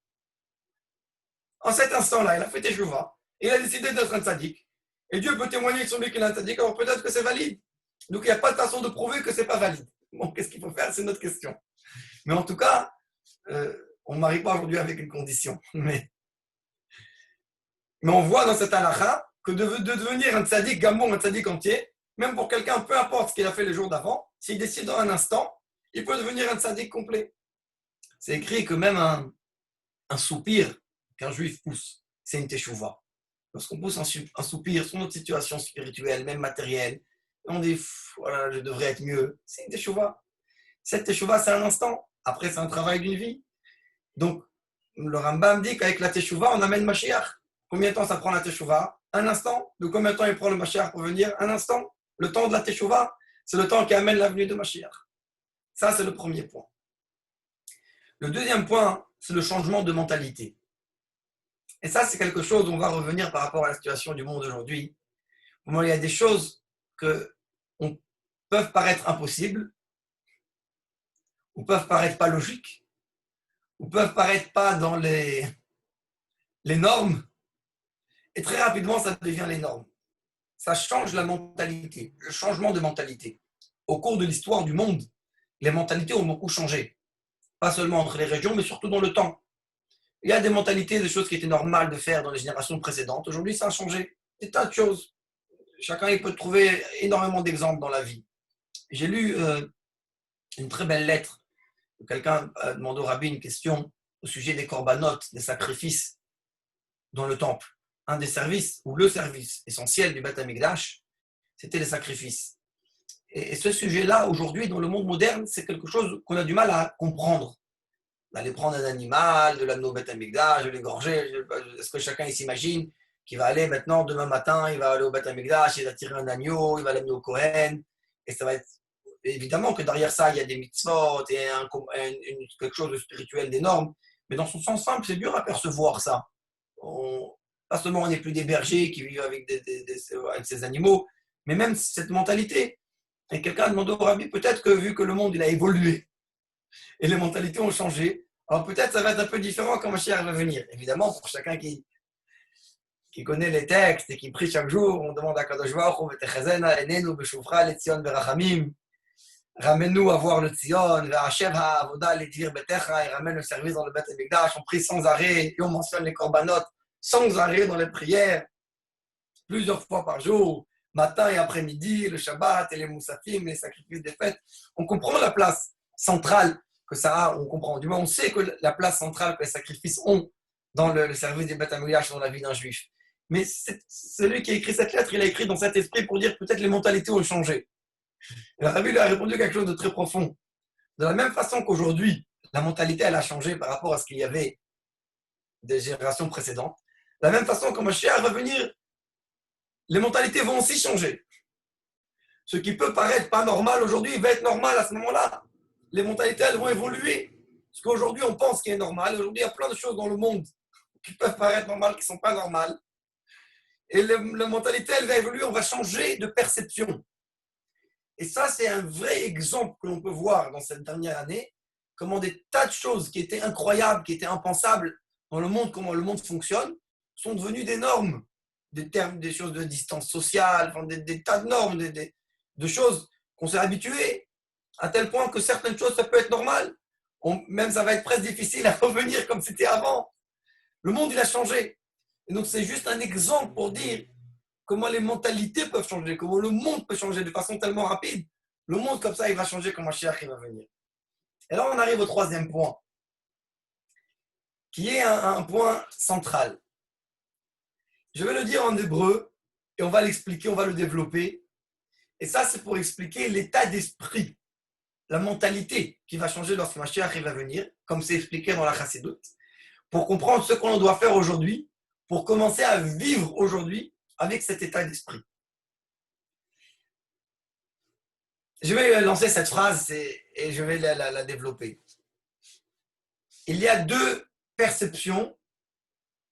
En cet instant-là, il a fait teshuva. Et il a décidé d'être un tzaddik. Et Dieu peut témoigner sur lui qu'il est un tzaddik, alors peut-être que c'est valide. Donc il n'y a pas de façon de prouver que ce n'est pas valide. Bon, qu'est-ce qu'il faut faire? C'est notre question. Mais en tout cas, on ne marie pas aujourd'hui avec une condition. Mais on voit dans cette halakha que de devenir un tzaddik gamour, un tzaddik entier, même pour quelqu'un, peu importe ce qu'il a fait le jour d'avant, s'il décide dans un instant, il peut devenir un tzaddik complet. C'est écrit que même un soupir qu'un juif pousse, c'est une teshuva. Lorsqu'on pousse un soupir sur notre situation spirituelle, même matérielle, on dit, voilà, je devrais être mieux, c'est une teshuva. Cette teshuva, c'est un instant. Après, c'est un travail d'une vie. Donc, le Rambam dit qu'avec la teshuva, on amène Mashiach. Combien de temps ça prend la teshuva? Un instant. De combien de temps il prend le Mashiach pour venir? Un instant. Le temps de la teshuva, c'est le temps qui amène la venue de Mashiach. Ça, c'est le premier point. Le deuxième point, c'est le changement de mentalité. Et ça, c'est quelque chose où on va revenir par rapport à la situation du monde aujourd'hui. Il y a des choses qui peuvent paraître impossibles, ou peuvent paraître pas logiques, ou peuvent paraître pas dans les normes, et très rapidement, ça devient les normes. Ça change la mentalité, le changement de mentalité. Au cours de l'histoire du monde, les mentalités ont beaucoup changé. Pas seulement entre les régions, mais surtout dans le temps. Il y a des mentalités, des choses qui étaient normales de faire dans les générations précédentes. Aujourd'hui, ça a changé. Des tas de choses. Chacun il peut trouver énormément d'exemples dans la vie. J'ai lu une très belle lettre où quelqu'un a demandé au rabbi une question au sujet des corbanotes, des sacrifices dans le temple. Un des services, ou le service essentiel du Beth Amikdash, c'était les sacrifices. Et ce sujet-là, aujourd'hui, dans le monde moderne, c'est quelque chose qu'on a du mal à comprendre. D'aller prendre un animal, de l'amener au Beth Amikdash, de l'égorger. Est-ce que chacun s'imagine qu'il va aller maintenant, demain matin, il va aller au Beth Amikdash, il va tirer un agneau, il va l'amener au Kohen, et ça va être... Évidemment que derrière ça, il y a des mitzvot et quelque chose de spirituel, d'énorme, mais dans son sens simple, c'est dur à percevoir ça. Pas seulement on n'est plus des bergers qui vivent avec ces animaux, mais même cette mentalité. Et quelqu'un a demandé au rabbi, peut-être que vu que le monde il a évolué et les mentalités ont changé, alors peut-être ça va être un peu différent quand Mashiach va venir. Évidemment, pour chacun qui connaît les textes et qui prie chaque jour, on demande à Kadosh Baruch Hu, V'techazena enenu b'shuvcha letzion berachamim, ramène-nous à voir le Tzion, V'ashev ha'avoda ledir betecha, et ramène le service dans le Beth Amikdash, on prie sans arrêt, et on mentionne les korbanot sans arrêt dans les prières, plusieurs fois par jour, matin et après-midi, le Shabbat et les Moussafim, les sacrifices des fêtes. On comprend la place centrale que ça a, on comprend. Du moins, on sait que la place centrale que les sacrifices ont dans le service des Beth Amikdash dans la vie d'un juif. Mais celui qui a écrit cette lettre, il a écrit dans cet esprit pour dire peut-être les mentalités ont changé. Et le rabbi lui a répondu quelque chose de très profond. De la même façon qu'aujourd'hui, la mentalité elle a changé par rapport à ce qu'il y avait des générations précédentes, de la même façon que Mashiach va venir, les mentalités vont aussi changer. Ce qui peut paraître pas normal aujourd'hui va être normal à ce moment-là. Les mentalités elles vont évoluer. Parce qu'aujourd'hui on pense qu'il est normal. Aujourd'hui il y a plein de choses dans le monde qui peuvent paraître normales, qui ne sont pas normales. Et la mentalité elle va évoluer, on va changer de perception. Et ça, c'est un vrai exemple que l'on peut voir dans cette dernière année, comment des tas de choses qui étaient incroyables, qui étaient impensables dans le monde, comment le monde fonctionne, sont devenues des normes, des termes, des choses de distance sociale, enfin, des tas de normes, de choses qu'on s'est habitué, à tel point que certaines choses, ça peut être normal. Même ça va être presque difficile à revenir comme c'était avant. Le monde, il a changé. Et donc, c'est juste un exemple pour dire comment les mentalités peuvent changer, comment le monde peut changer de façon tellement rapide. Le monde, comme ça, il va changer quand Mashiach va venir. Et là, on arrive au troisième point, qui est un point central. Je vais le dire en hébreu, et on va l'expliquer, on va le développer. Et ça, c'est pour expliquer l'état d'esprit, la mentalité qui va changer lorsque Mashiach va venir, comme c'est expliqué dans la Chassidoute, pour comprendre ce qu'on doit faire aujourd'hui, pour commencer à vivre aujourd'hui avec cet état d'esprit. Je vais lancer cette phrase et je vais la développer. Il y a deux perceptions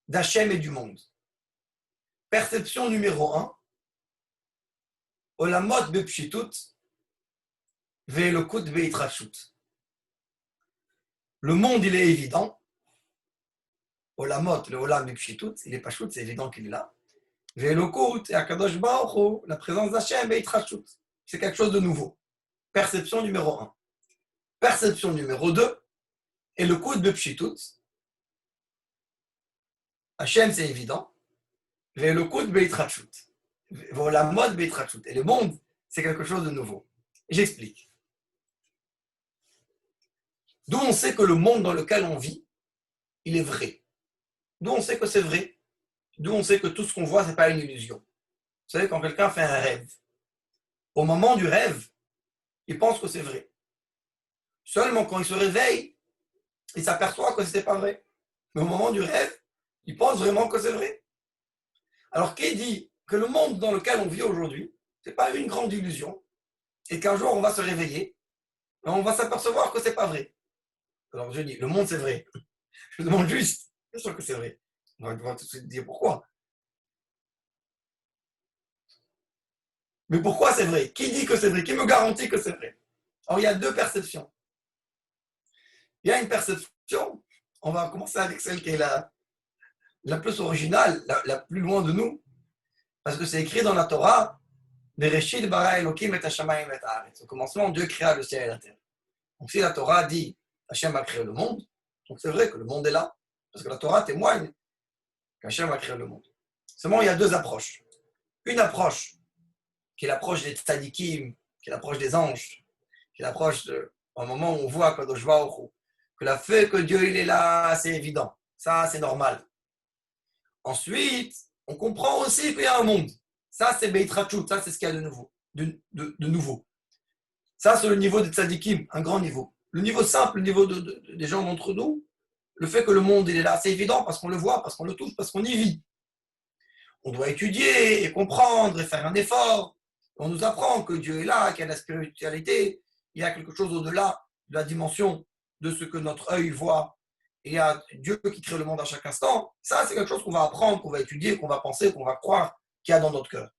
d'Hachem et du monde. Perception numéro 1, Olamot bepshitut, ve'elokut be'itrachut. Le monde, il est évident. Olamot, le Olam bepshitut, il est pashut, c'est évident qu'il est là. Ve'elokut et Akadosh Baruch Hu, la présence d'Hachem be'itrachut. C'est quelque chose de nouveau. Perception numéro 1. Perception numéro 2, et le coup de Pshitut. Hachem, c'est évident. Ve'elokut be'itrachut. Ve'olamot be'itrachut. Et le monde, c'est quelque chose de nouveau. J'explique. D'où on sait que le monde dans lequel on vit, il est vrai. D'où on sait que c'est vrai. D'où on sait que tout ce qu'on voit, ce n'est pas une illusion. Vous savez, quand quelqu'un fait un rêve, au moment du rêve, il pense que c'est vrai. Seulement quand il se réveille, il s'aperçoit que ce n'est pas vrai. Mais au moment du rêve, il pense vraiment que c'est vrai. Alors, qui dit que le monde dans lequel on vit aujourd'hui, ce n'est pas une grande illusion, et qu'un jour on va se réveiller, et on va s'apercevoir que ce n'est pas vrai. Alors je dis, le monde c'est vrai. Je me demande juste, bien sûr que c'est vrai. On va tout de suite dire pourquoi. Mais pourquoi c'est vrai? Qui dit que c'est vrai? Qui me garantit que c'est vrai? Alors il y a deux perceptions. Il y a une perception, on va commencer avec celle qui est la plus originale, la plus loin de nous, parce que c'est écrit dans la Torah, Bereshit bara Elokim et hashamayim et haaretz. Au commencement, Dieu créa le ciel et la terre. Donc si la Torah dit Hachem a créé le monde, donc c'est vrai que le monde est là, parce que la Torah témoigne qu'Hachem a créé le monde. Seulement, il y a deux approches. Une approche qui est l'approche des tzadikim, qui est l'approche des anges, qui est l'approche au moment où on voit Kadosh Baruch Hu, que la fait que Dieu il est là, c'est évident. Ça, c'est normal. Ensuite, on comprend aussi qu'il y a un monde. Ça, c'est Beitrachut, ça, c'est ce qu'il y a de nouveau. De nouveau. Ça, c'est le niveau des tzadikim, un grand niveau. Le niveau simple, le niveau des gens d'entre nous, le fait que le monde il est là, c'est évident parce qu'on le voit, parce qu'on le touche, parce qu'on y vit. On doit étudier et comprendre et faire un effort. On nous apprend que Dieu est là, qu'il y a la spiritualité, il y a quelque chose au-delà de la dimension de ce que notre œil voit. Et il y a Dieu qui crée le monde à chaque instant. Ça, c'est quelque chose qu'on va apprendre, qu'on va étudier, qu'on va penser, qu'on va croire qu'il y a dans notre cœur.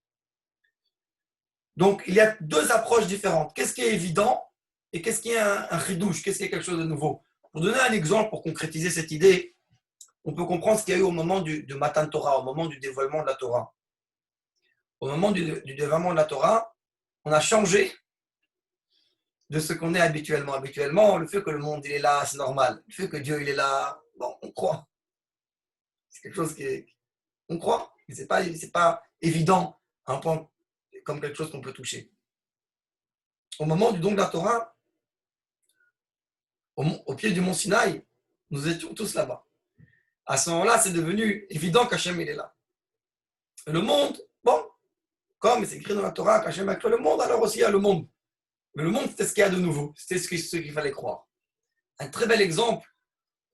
Donc, il y a deux approches différentes. Qu'est-ce qui est évident et qu'est-ce qui est un ridouche, qu'est-ce qui est quelque chose de nouveau? Pour donner un exemple, pour concrétiser cette idée, on peut comprendre ce qu'il y a eu au moment de Matan Torah, au moment du dévoilement de la Torah. Au moment du dévoilement de la Torah, on a changé de ce qu'on est habituellement. Habituellement, le fait que le monde il est là, c'est normal. Le fait que Dieu il est là, bon, on croit. C'est quelque chose on croit, mais c'est pas évident à un point comme quelque chose qu'on peut toucher. Au moment du don de la Torah, au pied du mont Sinaï, nous étions tous là-bas. À ce moment-là, c'est devenu évident qu'Hachem il est là. Et le monde, bon, comme c'est écrit dans la Torah qu'Hachem a créé le monde, alors aussi il y a le monde. Mais le monde, c'était ce qu'il y a de nouveau. C'était ce qu'il fallait croire. Un très bel exemple,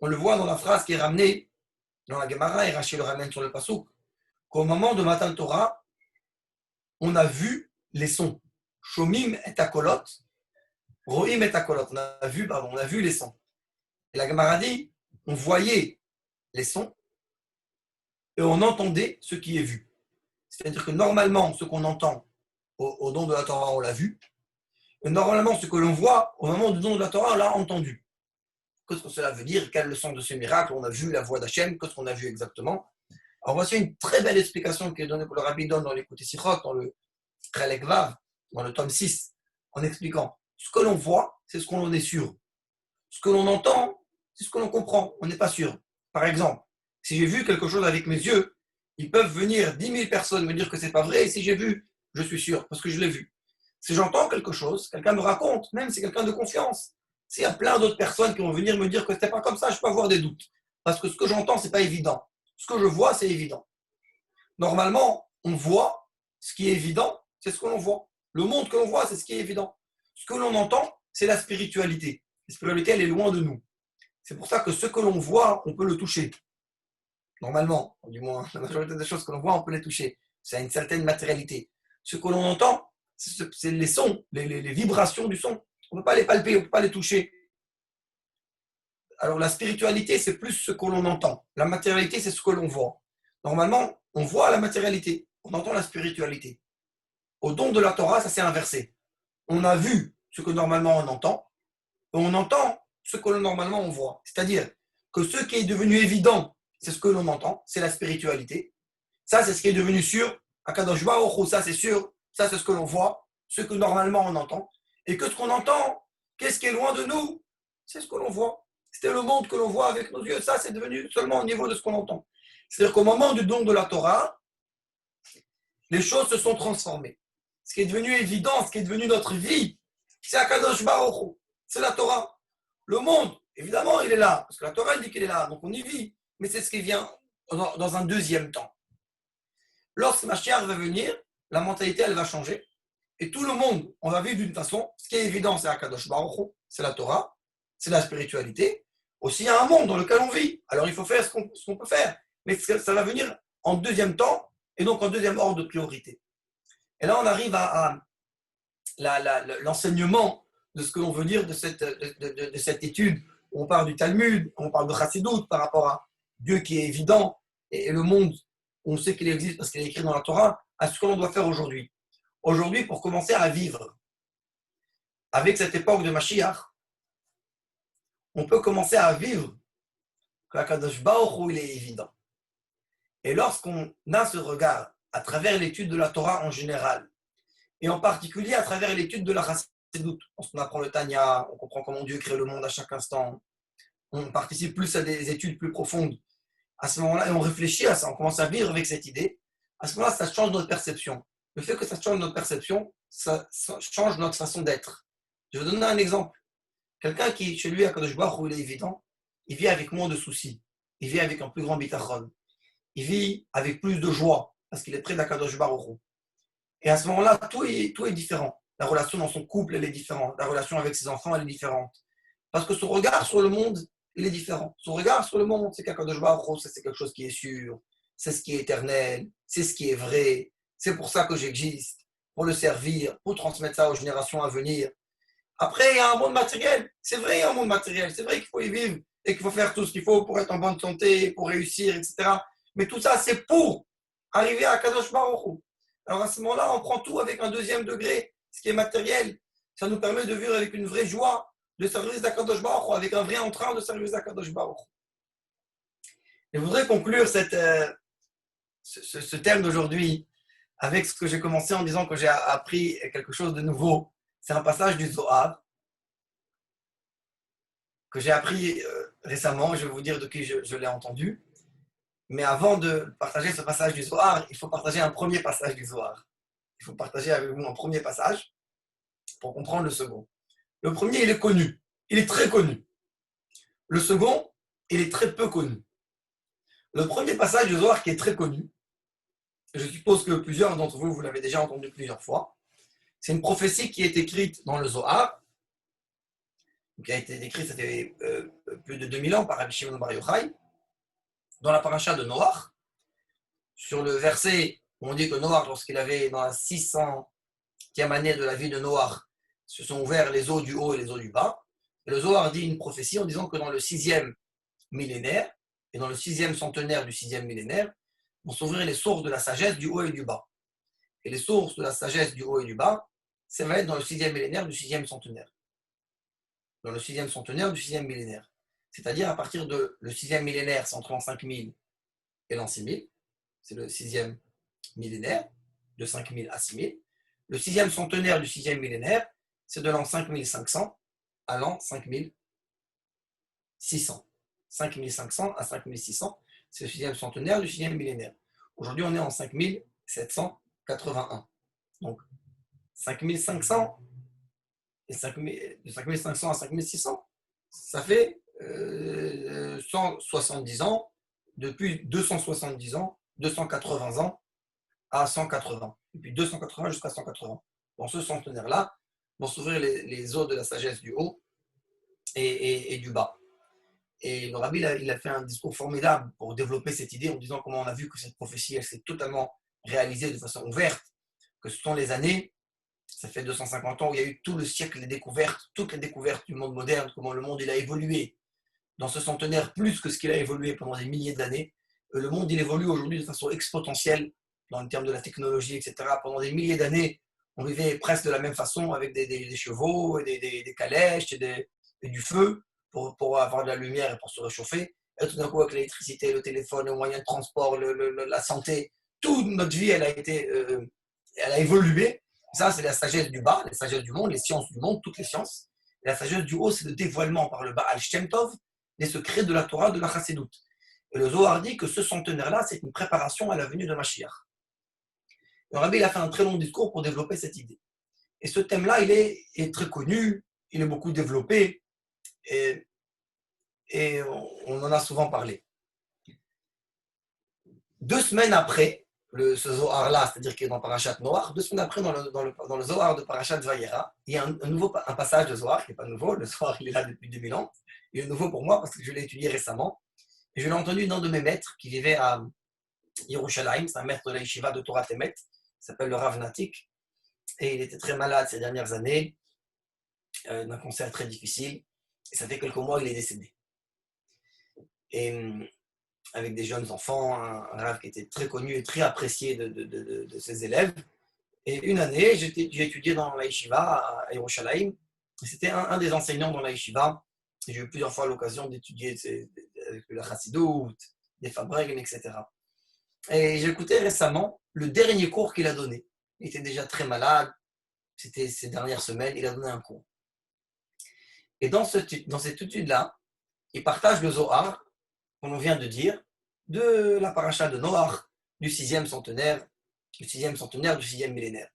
on le voit dans la phrase qui est ramenée dans la Gemara, et Rachid le ramène sur le Passouk, qu'au moment de Matan Torah, on a vu les sons. Shomim et Akolot, Rohim et Akolot. On a vu les sons. Et la Gemara dit, on voyait les sons et on entendait ce qui est vu. C'est-à-dire que normalement, ce qu'on entend au don de la Torah, on l'a vu. Et normalement, ce que l'on voit au moment du don de la Torah, on l'a entendu. Qu'est-ce que cela veut dire? Quelle leçon de ce miracle? On a vu la voix d'Hachem. Qu'est-ce qu'on a vu exactement? Alors voici une très belle explication qui est donnée pour le Rabbi donne dans l'écoute Sichot, dans le Chelek Vav, dans le tome 6, en expliquant ce que l'on voit, c'est ce qu'on en est sûr. Ce que l'on entend, c'est ce que l'on comprend. On n'est pas sûr. Par exemple, si j'ai vu quelque chose avec mes yeux, ils peuvent venir 10 000 personnes me dire que c'est pas vrai. Et si j'ai vu, je suis sûr parce que je l'ai vu. Si j'entends quelque chose, quelqu'un me raconte, même si c'est quelqu'un de confiance, s'il y a plein d'autres personnes qui vont venir me dire que c'était pas comme ça, je peux avoir des doutes. Parce que ce que j'entends, c'est pas évident. Ce que je vois, c'est évident. Normalement, on voit ce qui est évident, c'est ce que l'on voit. Le monde que l'on voit, c'est ce qui est évident. Ce que l'on entend, c'est la spiritualité. La spiritualité, elle est loin de nous. C'est pour ça que ce que l'on voit, on peut le toucher. Normalement, du moins, la majorité des choses que l'on voit, on peut les toucher. C'est une certaine matérialité. Ce que l'on entend, c'est les sons, les vibrations du son. On ne peut pas les palper, on ne peut pas les toucher. Alors la spiritualité, c'est plus ce que l'on entend. La matérialité, c'est ce que l'on voit. Normalement, on voit la matérialité, on entend la spiritualité. Au don de la Torah, ça s'est inversé. On a vu ce que normalement on entend, et on entend ce que normalement on voit. C'est-à-dire que ce qui est devenu évident, c'est ce que l'on entend, c'est la spiritualité. Ça, c'est ce qui est devenu sûr. Akadosh Baruch Hu, ça c'est sûr, ça c'est ce que l'on voit, ce que normalement on entend. Et que ce qu'on entend, qu'est-ce qui est loin de nous? C'est ce que l'on voit. C'était le monde que l'on voit avec nos yeux. Ça, c'est devenu seulement au niveau de ce qu'on entend. C'est-à-dire qu'au moment du don de la Torah, les choses se sont transformées. Ce qui est devenu évident, ce qui est devenu notre vie, c'est Akadosh Baruch Hu, c'est la Torah. Le monde, évidemment, il est là, parce que la Torah dit qu'il est là, donc on y vit. Mais c'est ce qui vient dans un deuxième temps. Lorsque Mashiach va venir, la mentalité, elle va changer. Et tout le monde, on va vivre d'une façon. Ce qui est évident, c'est Akadosh Baruch Hu, c'est la Torah, c'est la spiritualité. Aussi, il y a un monde dans lequel on vit. Alors, il faut faire ce qu'on peut faire. Mais ça va venir en deuxième temps, et donc en deuxième ordre de priorité. Et là, on arrive à l'enseignement de ce que l'on veut dire de cette étude. On parle du Talmud, on parle de Chassidut par rapport à Dieu qui est évident, et le monde, on sait qu'il existe parce qu'il est écrit dans la Torah, à ce que l'on doit faire aujourd'hui. Aujourd'hui, pour commencer à vivre avec cette époque de Mashiach, on peut commencer à vivre que Akadosh Baruch Hu, il est évident. Et lorsqu'on a ce regard à travers l'étude de la Torah en général, et en particulier à travers l'étude de la Chassidut, on apprend le Tanya, on comprend comment Dieu crée le monde à chaque instant, on participe plus à des études plus profondes. À ce moment-là, et on réfléchit à ça, on commence à vivre avec cette idée, à ce moment-là, ça change notre perception. Le fait que ça change notre perception, ça change notre façon d'être. Je vais vous donner un exemple. Quelqu'un qui, chez lui, à Kadosh Baruch Hu, il est évident, il vit avec moins de soucis, il vit avec un plus grand bitachon, il vit avec plus de joie, parce qu'il est près d'Akadosh Baruch Hu. Et à ce moment-là, tout est différent. La relation dans son couple, elle est différente. La relation avec ses enfants, elle est différente. Parce que son regard sur le monde, il est différent. Son regard sur le monde, c'est qu'Akadosh Baruch Hu, c'est quelque chose qui est sûr, c'est ce qui est éternel, c'est ce qui est vrai. C'est pour ça que j'existe, pour le servir, pour transmettre ça aux générations à venir. Après, il y a un monde matériel. C'est vrai, il y a un monde matériel. C'est vrai qu'il faut y vivre et qu'il faut faire tout ce qu'il faut pour être en bonne santé, pour réussir, etc. Mais tout ça, c'est pour arriver à Kadosh Baruch Hu. Alors à ce moment-là, on prend tout avec un deuxième degré, ce qui est matériel. Ça nous permet de vivre avec une vraie joie de service d'Akadosh Baruch Hu, avec un vrai entrain de service d'Akadosh Baruch Hu. Et je voudrais conclure ce thème d'aujourd'hui avec ce que j'ai commencé en disant que j'ai appris quelque chose de nouveau. C'est un passage du Zohar que j'ai appris récemment. Je vais vous dire de qui je l'ai entendu. Mais avant de partager ce passage du Zohar, il faut partager un premier passage du Zohar. Il faut partager avec vous un premier passage pour comprendre le second. Le premier, il est connu. Il est très connu. Le second, il est très peu connu. Le premier passage du Zohar qui est très connu, je suppose que plusieurs d'entre vous, vous l'avez déjà entendu plusieurs fois, c'est une prophétie qui est écrite dans le Zohar, qui a été écrite, ça fait plus de 2000 ans par Rabbi Shimon Bar Yochai, dans la paracha de Noach, sur le verset où on dit que Noach, lorsqu'il avait dans la 600e année de la vie de Noach, se sont ouverts les eaux du haut et les eaux du bas. Et le Zohar dit une prophétie en disant que dans le 6e millénaire, et dans le 6e centenaire du 6e millénaire, vont s'ouvrir les sources de la sagesse du haut et du bas. Et les sources de la sagesse du haut et du bas, ça va être dans le 6e millénaire du 6e centenaire. Dans le 6e centenaire du 6e millénaire. C'est-à-dire à partir de le 6e millénaire, c'est entre l'an 5000 et l'an 6000. C'est le 6e millénaire, de 5000 à 6000. Le 6e centenaire du 6e millénaire, c'est de l'an 5500 à l'an 5600. 5500 à 5600, c'est le 6e centenaire du 6e millénaire. Aujourd'hui, on est en 5781. Donc, 5500 et de 5500 à 5600, ça fait 170 ans, depuis 270 ans, 280 ans à 180. Depuis 280 jusqu'à 180. Dans ce centenaire-là, vont s'ouvrir les eaux de la sagesse du haut et du bas. Et le Rabbi, il a fait un discours formidable pour développer cette idée en disant comment on a vu que cette prophétie, elle s'est totalement réalisée de façon ouverte, que ce sont les années, ça fait 250 ans où il y a eu tout le siècle des découvertes, toutes les découvertes du monde moderne, comment le monde il a évolué dans ce centenaire plus que ce qu'il a évolué pendant des milliers d'années. Le monde il évolue aujourd'hui de façon exponentielle dans le terme de la technologie, etc. Pendant des milliers d'années, on vivait presque de la même façon avec des chevaux, et des calèches et du feu pour avoir de la lumière et pour se réchauffer. Et tout d'un coup, avec l'électricité, le téléphone, les moyens de transport, la santé, toute notre vie, elle a évolué. Ça, c'est la sagesse du bas, la sagesse du monde, les sciences du monde, toutes les sciences. Et la sagesse du haut, c'est le dévoilement par le Baal Shem Tov des secrets de la Torah, de la Chassidut. Et le Zohar dit que ce centenaire-là, c'est une préparation à la venue de Mashiach. Le rabbi il a fait un très long discours pour développer cette idée. Et ce thème-là, il est très connu, il est beaucoup développé, et on en a souvent parlé. 2 semaines après ce Zohar-là, c'est-à-dire qu'il est dans Parashat Noach, 2 semaines après, dans le Zohar de Parashat Vayera, il y a un passage de Zohar qui n'est pas nouveau. Le Zohar, il est là depuis 2000 ans. Il est nouveau pour moi parce que je l'ai étudié récemment. Et je l'ai entendu d'un de mes maîtres qui vivait à Yerushalayim. C'est un maître de la yeshiva de Torah Temet, qui s'appelle le Rav Natik. Et il était très malade ces dernières années, d'un cancer très difficile. Et ça fait quelques mois qu'il est décédé. Et avec des jeunes enfants, un Rav qui était très connu et très apprécié de ses élèves. Et une année, j'ai étudié dans la yeshiva à Yerushalayim. C'était un des enseignants dans la yeshiva. J'ai eu plusieurs fois l'occasion d'étudier avec la Chassidut, des Fabregn, etc. Et j'ai écouté récemment le dernier cours qu'il a donné. Il était déjà très malade. C'était ces dernières semaines. Il a donné un cours. Et dans cette étude-là, il partage le Zohar, qu'on vient de dire, de la paracha de Noach, du 6e centenaire, du 6e millénaire.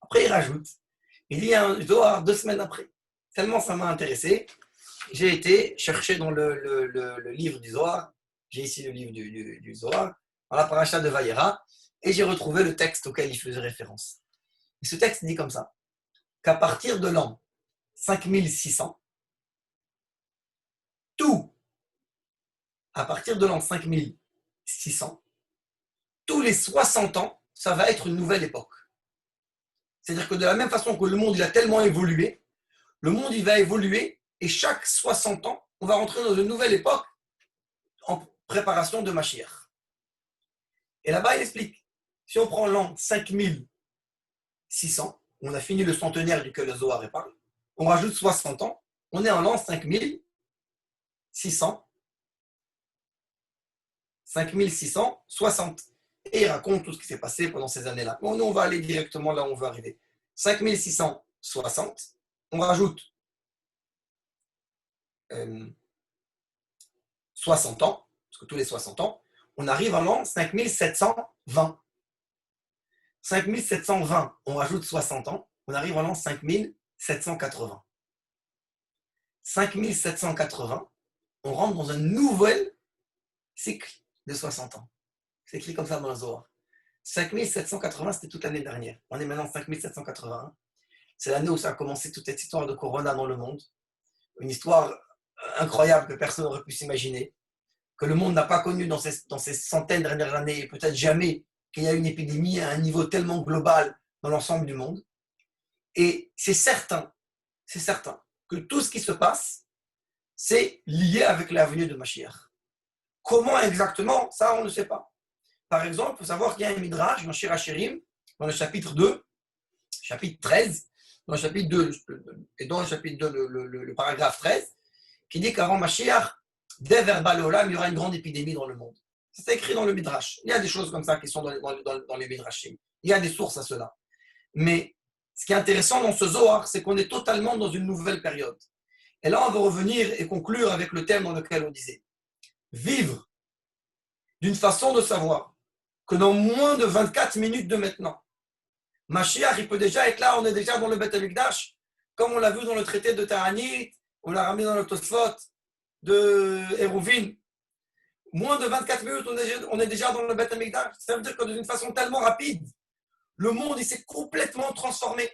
Après, il rajoute, il y a un Zohar 2 semaines après. Tellement ça m'a intéressé, j'ai été chercher dans le livre du Zohar, j'ai ici le livre du Zohar, dans la paracha de Vayera, et j'ai retrouvé le texte auquel il faisait référence. Et ce texte dit comme ça, qu'à partir de l'an 5600, à partir de l'an 5600, tous les 60 ans, ça va être une nouvelle époque. C'est-à-dire que de la même façon que le monde il a tellement évolué, le monde il va évoluer et chaque 60 ans, on va rentrer dans une nouvelle époque en préparation de Mashiach. Et là-bas, il explique, si on prend l'an 5600, on a fini le centenaire duquel le Zohar parle, on rajoute 60 ans, on est en l'an 5660. Et il raconte tout ce qui s'est passé pendant ces années-là. Bon, nous, on va aller directement là où on veut arriver. 5660, on rajoute 60 ans, parce que tous les 60 ans, on arrive en l'an 5720. 5720, on rajoute 60 ans, on arrive en l'an 5780. 5780, on rentre dans un nouvel cycle de 60 ans. C'est écrit comme ça dans le Zohar. 5780, c'était toute l'année dernière. On est maintenant en 5781. C'est l'année où ça a commencé toute cette histoire de Corona dans le monde. Une histoire incroyable que personne n'aurait pu s'imaginer. Que le monde n'a pas connu dans ces centaines de dernières années, et peut-être jamais qu'il y a une épidémie à un niveau tellement global dans l'ensemble du monde. Et c'est certain que tout ce qui se passe, c'est lié avec la venue de Mashiach. Comment exactement, ça on ne sait pas. Par exemple, il faut savoir qu'il y a un midrash dans Shir HaShirim, dans le chapitre 2, chapitre 13, dans le chapitre 2, et dans le chapitre 2, le paragraphe 13, qui dit qu'avant Mashiach, dès Verba Leolam, il y aura une grande épidémie dans le monde. C'est écrit dans le midrash. Il y a des choses comme ça qui sont dans les midrashim. Il y a des sources à cela. Mais ce qui est intéressant dans ce Zohar, c'est qu'on est totalement dans une nouvelle période. Et là, on va revenir et conclure avec le thème dans lequel on disait vivre d'une façon de savoir que dans moins de 24 minutes de maintenant, Mashiach, il peut déjà être là, on est déjà dans le Beth Amikdash, comme on l'a vu dans le traité de Ta'anit, on l'a ramené dans le Tosfot de Eruvin. Moins de 24 minutes, on est déjà dans le Beth Amikdash. Ça veut dire que d'une façon tellement rapide, le monde il s'est complètement transformé.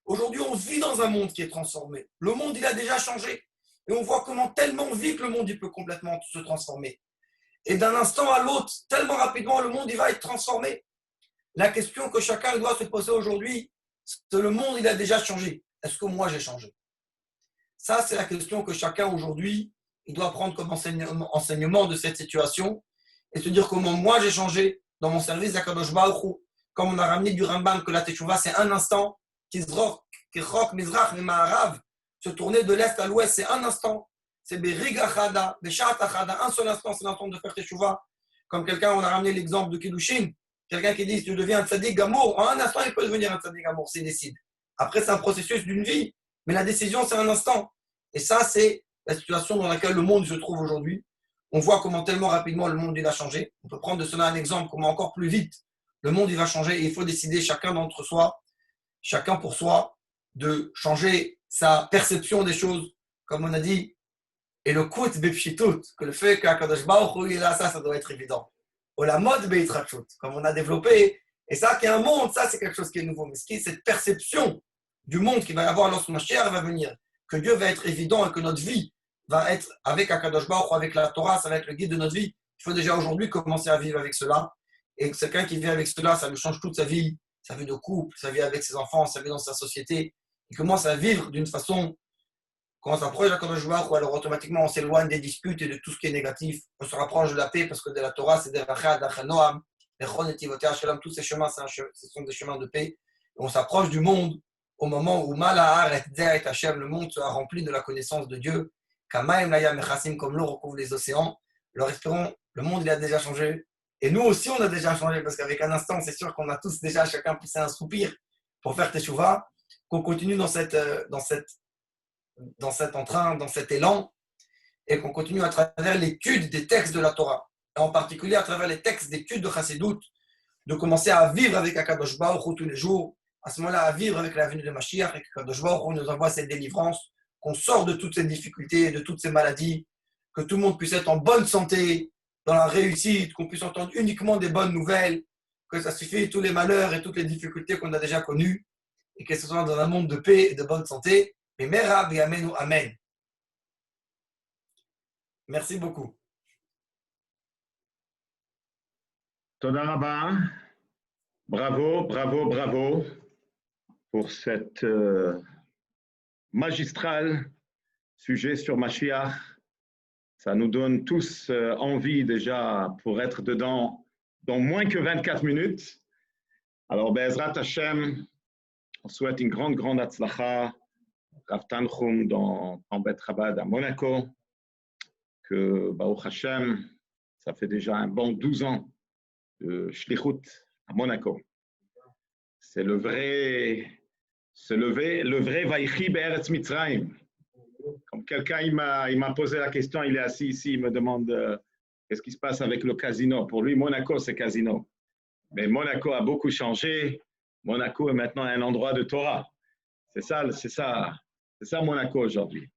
Aujourd'hui, on vit dans un monde qui est transformé. Le monde, il a déjà changé. Et on voit comment tellement vite le monde il peut complètement se transformer. Et d'un instant à l'autre, tellement rapidement, le monde il va être transformé. La question que chacun doit se poser aujourd'hui, c'est que le monde il a déjà changé. Est-ce que moi j'ai changé? Ça, c'est la question que chacun aujourd'hui, il doit prendre comme enseignement de cette situation et se dire comment moi j'ai changé dans mon service à Kadosh Baruch Hu. Comme on a ramené du Rambam que la Teshuvah, c'est un instant, Kirchok, Mizrach, Mima'arav, se tourner de l'est à l'ouest, c'est un instant. C'est Berig Achada, Beshat Achada, un seul instant, c'est l'instant de faire Teshuvah. Comme quelqu'un, on a ramené l'exemple de Kiddushin, quelqu'un qui dit si tu deviens un tzaddik gamour, en un instant, il peut devenir un tzaddik gamour, s'il décide. Après, c'est un processus d'une vie, mais la décision, c'est un instant. Et ça, c'est la situation dans laquelle le monde se trouve aujourd'hui. On voit comment tellement rapidement le monde il a changé. On peut prendre de cela un exemple, comment encore plus vite le monde il va changer et il faut décider chacun d'entre soi, chacun pour soi, de changer sa perception des choses, comme on a dit, et le kout bepshitut, que le fait qu'Akadosh Baruch Hu est là, ça doit être évident. Ou la mode beitrachut, comme on a développé, et ça qui est un monde, ça c'est quelque chose qui est nouveau, mais ce qui est cette perception du monde qu'il va y avoir lorsque Mashiach va venir, que Dieu va être évident et que notre vie va être avec Akadosh Baruch Hu, avec la Torah, ça va être le guide de notre vie. Il faut déjà aujourd'hui commencer à vivre avec cela. Et quelqu'un qui vit avec cela, ça lui change toute sa vie de couple, sa vie avec ses enfants, sa vie dans sa société. Il commence à vivre d'une façon, quand on s'approche d'Akadosh Baruch Hu, alors automatiquement on s'éloigne des disputes et de tout ce qui est négatif. On se rapproche de la paix parce que de la Torah, c'est des rachad, d'achanoam, d'echon et tivotea shalom. Tous ces chemins, ce sont des chemins de paix. Et on s'approche du monde au moment où Malahar et Zeh Hashem, le monde sera rempli de la connaissance de Dieu. Kamaim Layam Echassim, comme l'eau recouvre les océans. Alors espérons, le monde il a déjà changé. Et nous aussi on a déjà changé, parce qu'avec un instant, c'est sûr qu'on a tous déjà chacun poussé un soupir pour faire Teshuvah, qu'on continue dans cet entrain, dans cet élan, et qu'on continue à travers l'étude des textes de la Torah, et en particulier à travers les textes d'études de Chassidut, de commencer à vivre avec Akadosh Baruch Hu tous les jours, à ce moment-là, à vivre avec la venue de Mashiach, et que Akadosh Baruch Hu nous envoie cette délivrance, qu'on sort de toutes ces difficultés, de toutes ces maladies, que tout le monde puisse être en bonne santé, dans la réussite, qu'on puisse entendre uniquement des bonnes nouvelles, que ça suffit tous les malheurs et toutes les difficultés qu'on a déjà connues, et que ce soit dans un monde de paix et de bonne santé. Et Mera Biamenu Amen. Merci beaucoup. Toda Rabba. Bravo, bravo, bravo pour cette magistral sujet sur Mashiach. Ça nous donne tous envie déjà pour être dedans dans moins que 24 minutes. Alors, Be'ezrat Hashem, on souhaite une grande, grande Hatzlacha, Rav Tanchum dans Bet Chabad à Monaco, que Baruch Hashem, ça fait déjà un bon 12 ans de Shlichut à Monaco. C'est le vrai Vaïchi Be'eretz Mitzrayim. Comme quelqu'un il m'a posé la question, il est assis ici, il me demande qu'est-ce qui se passe avec le casino. Pour lui, Monaco, c'est casino. Mais Monaco a beaucoup changé. Monaco est maintenant un endroit de Torah. C'est ça Monaco aujourd'hui.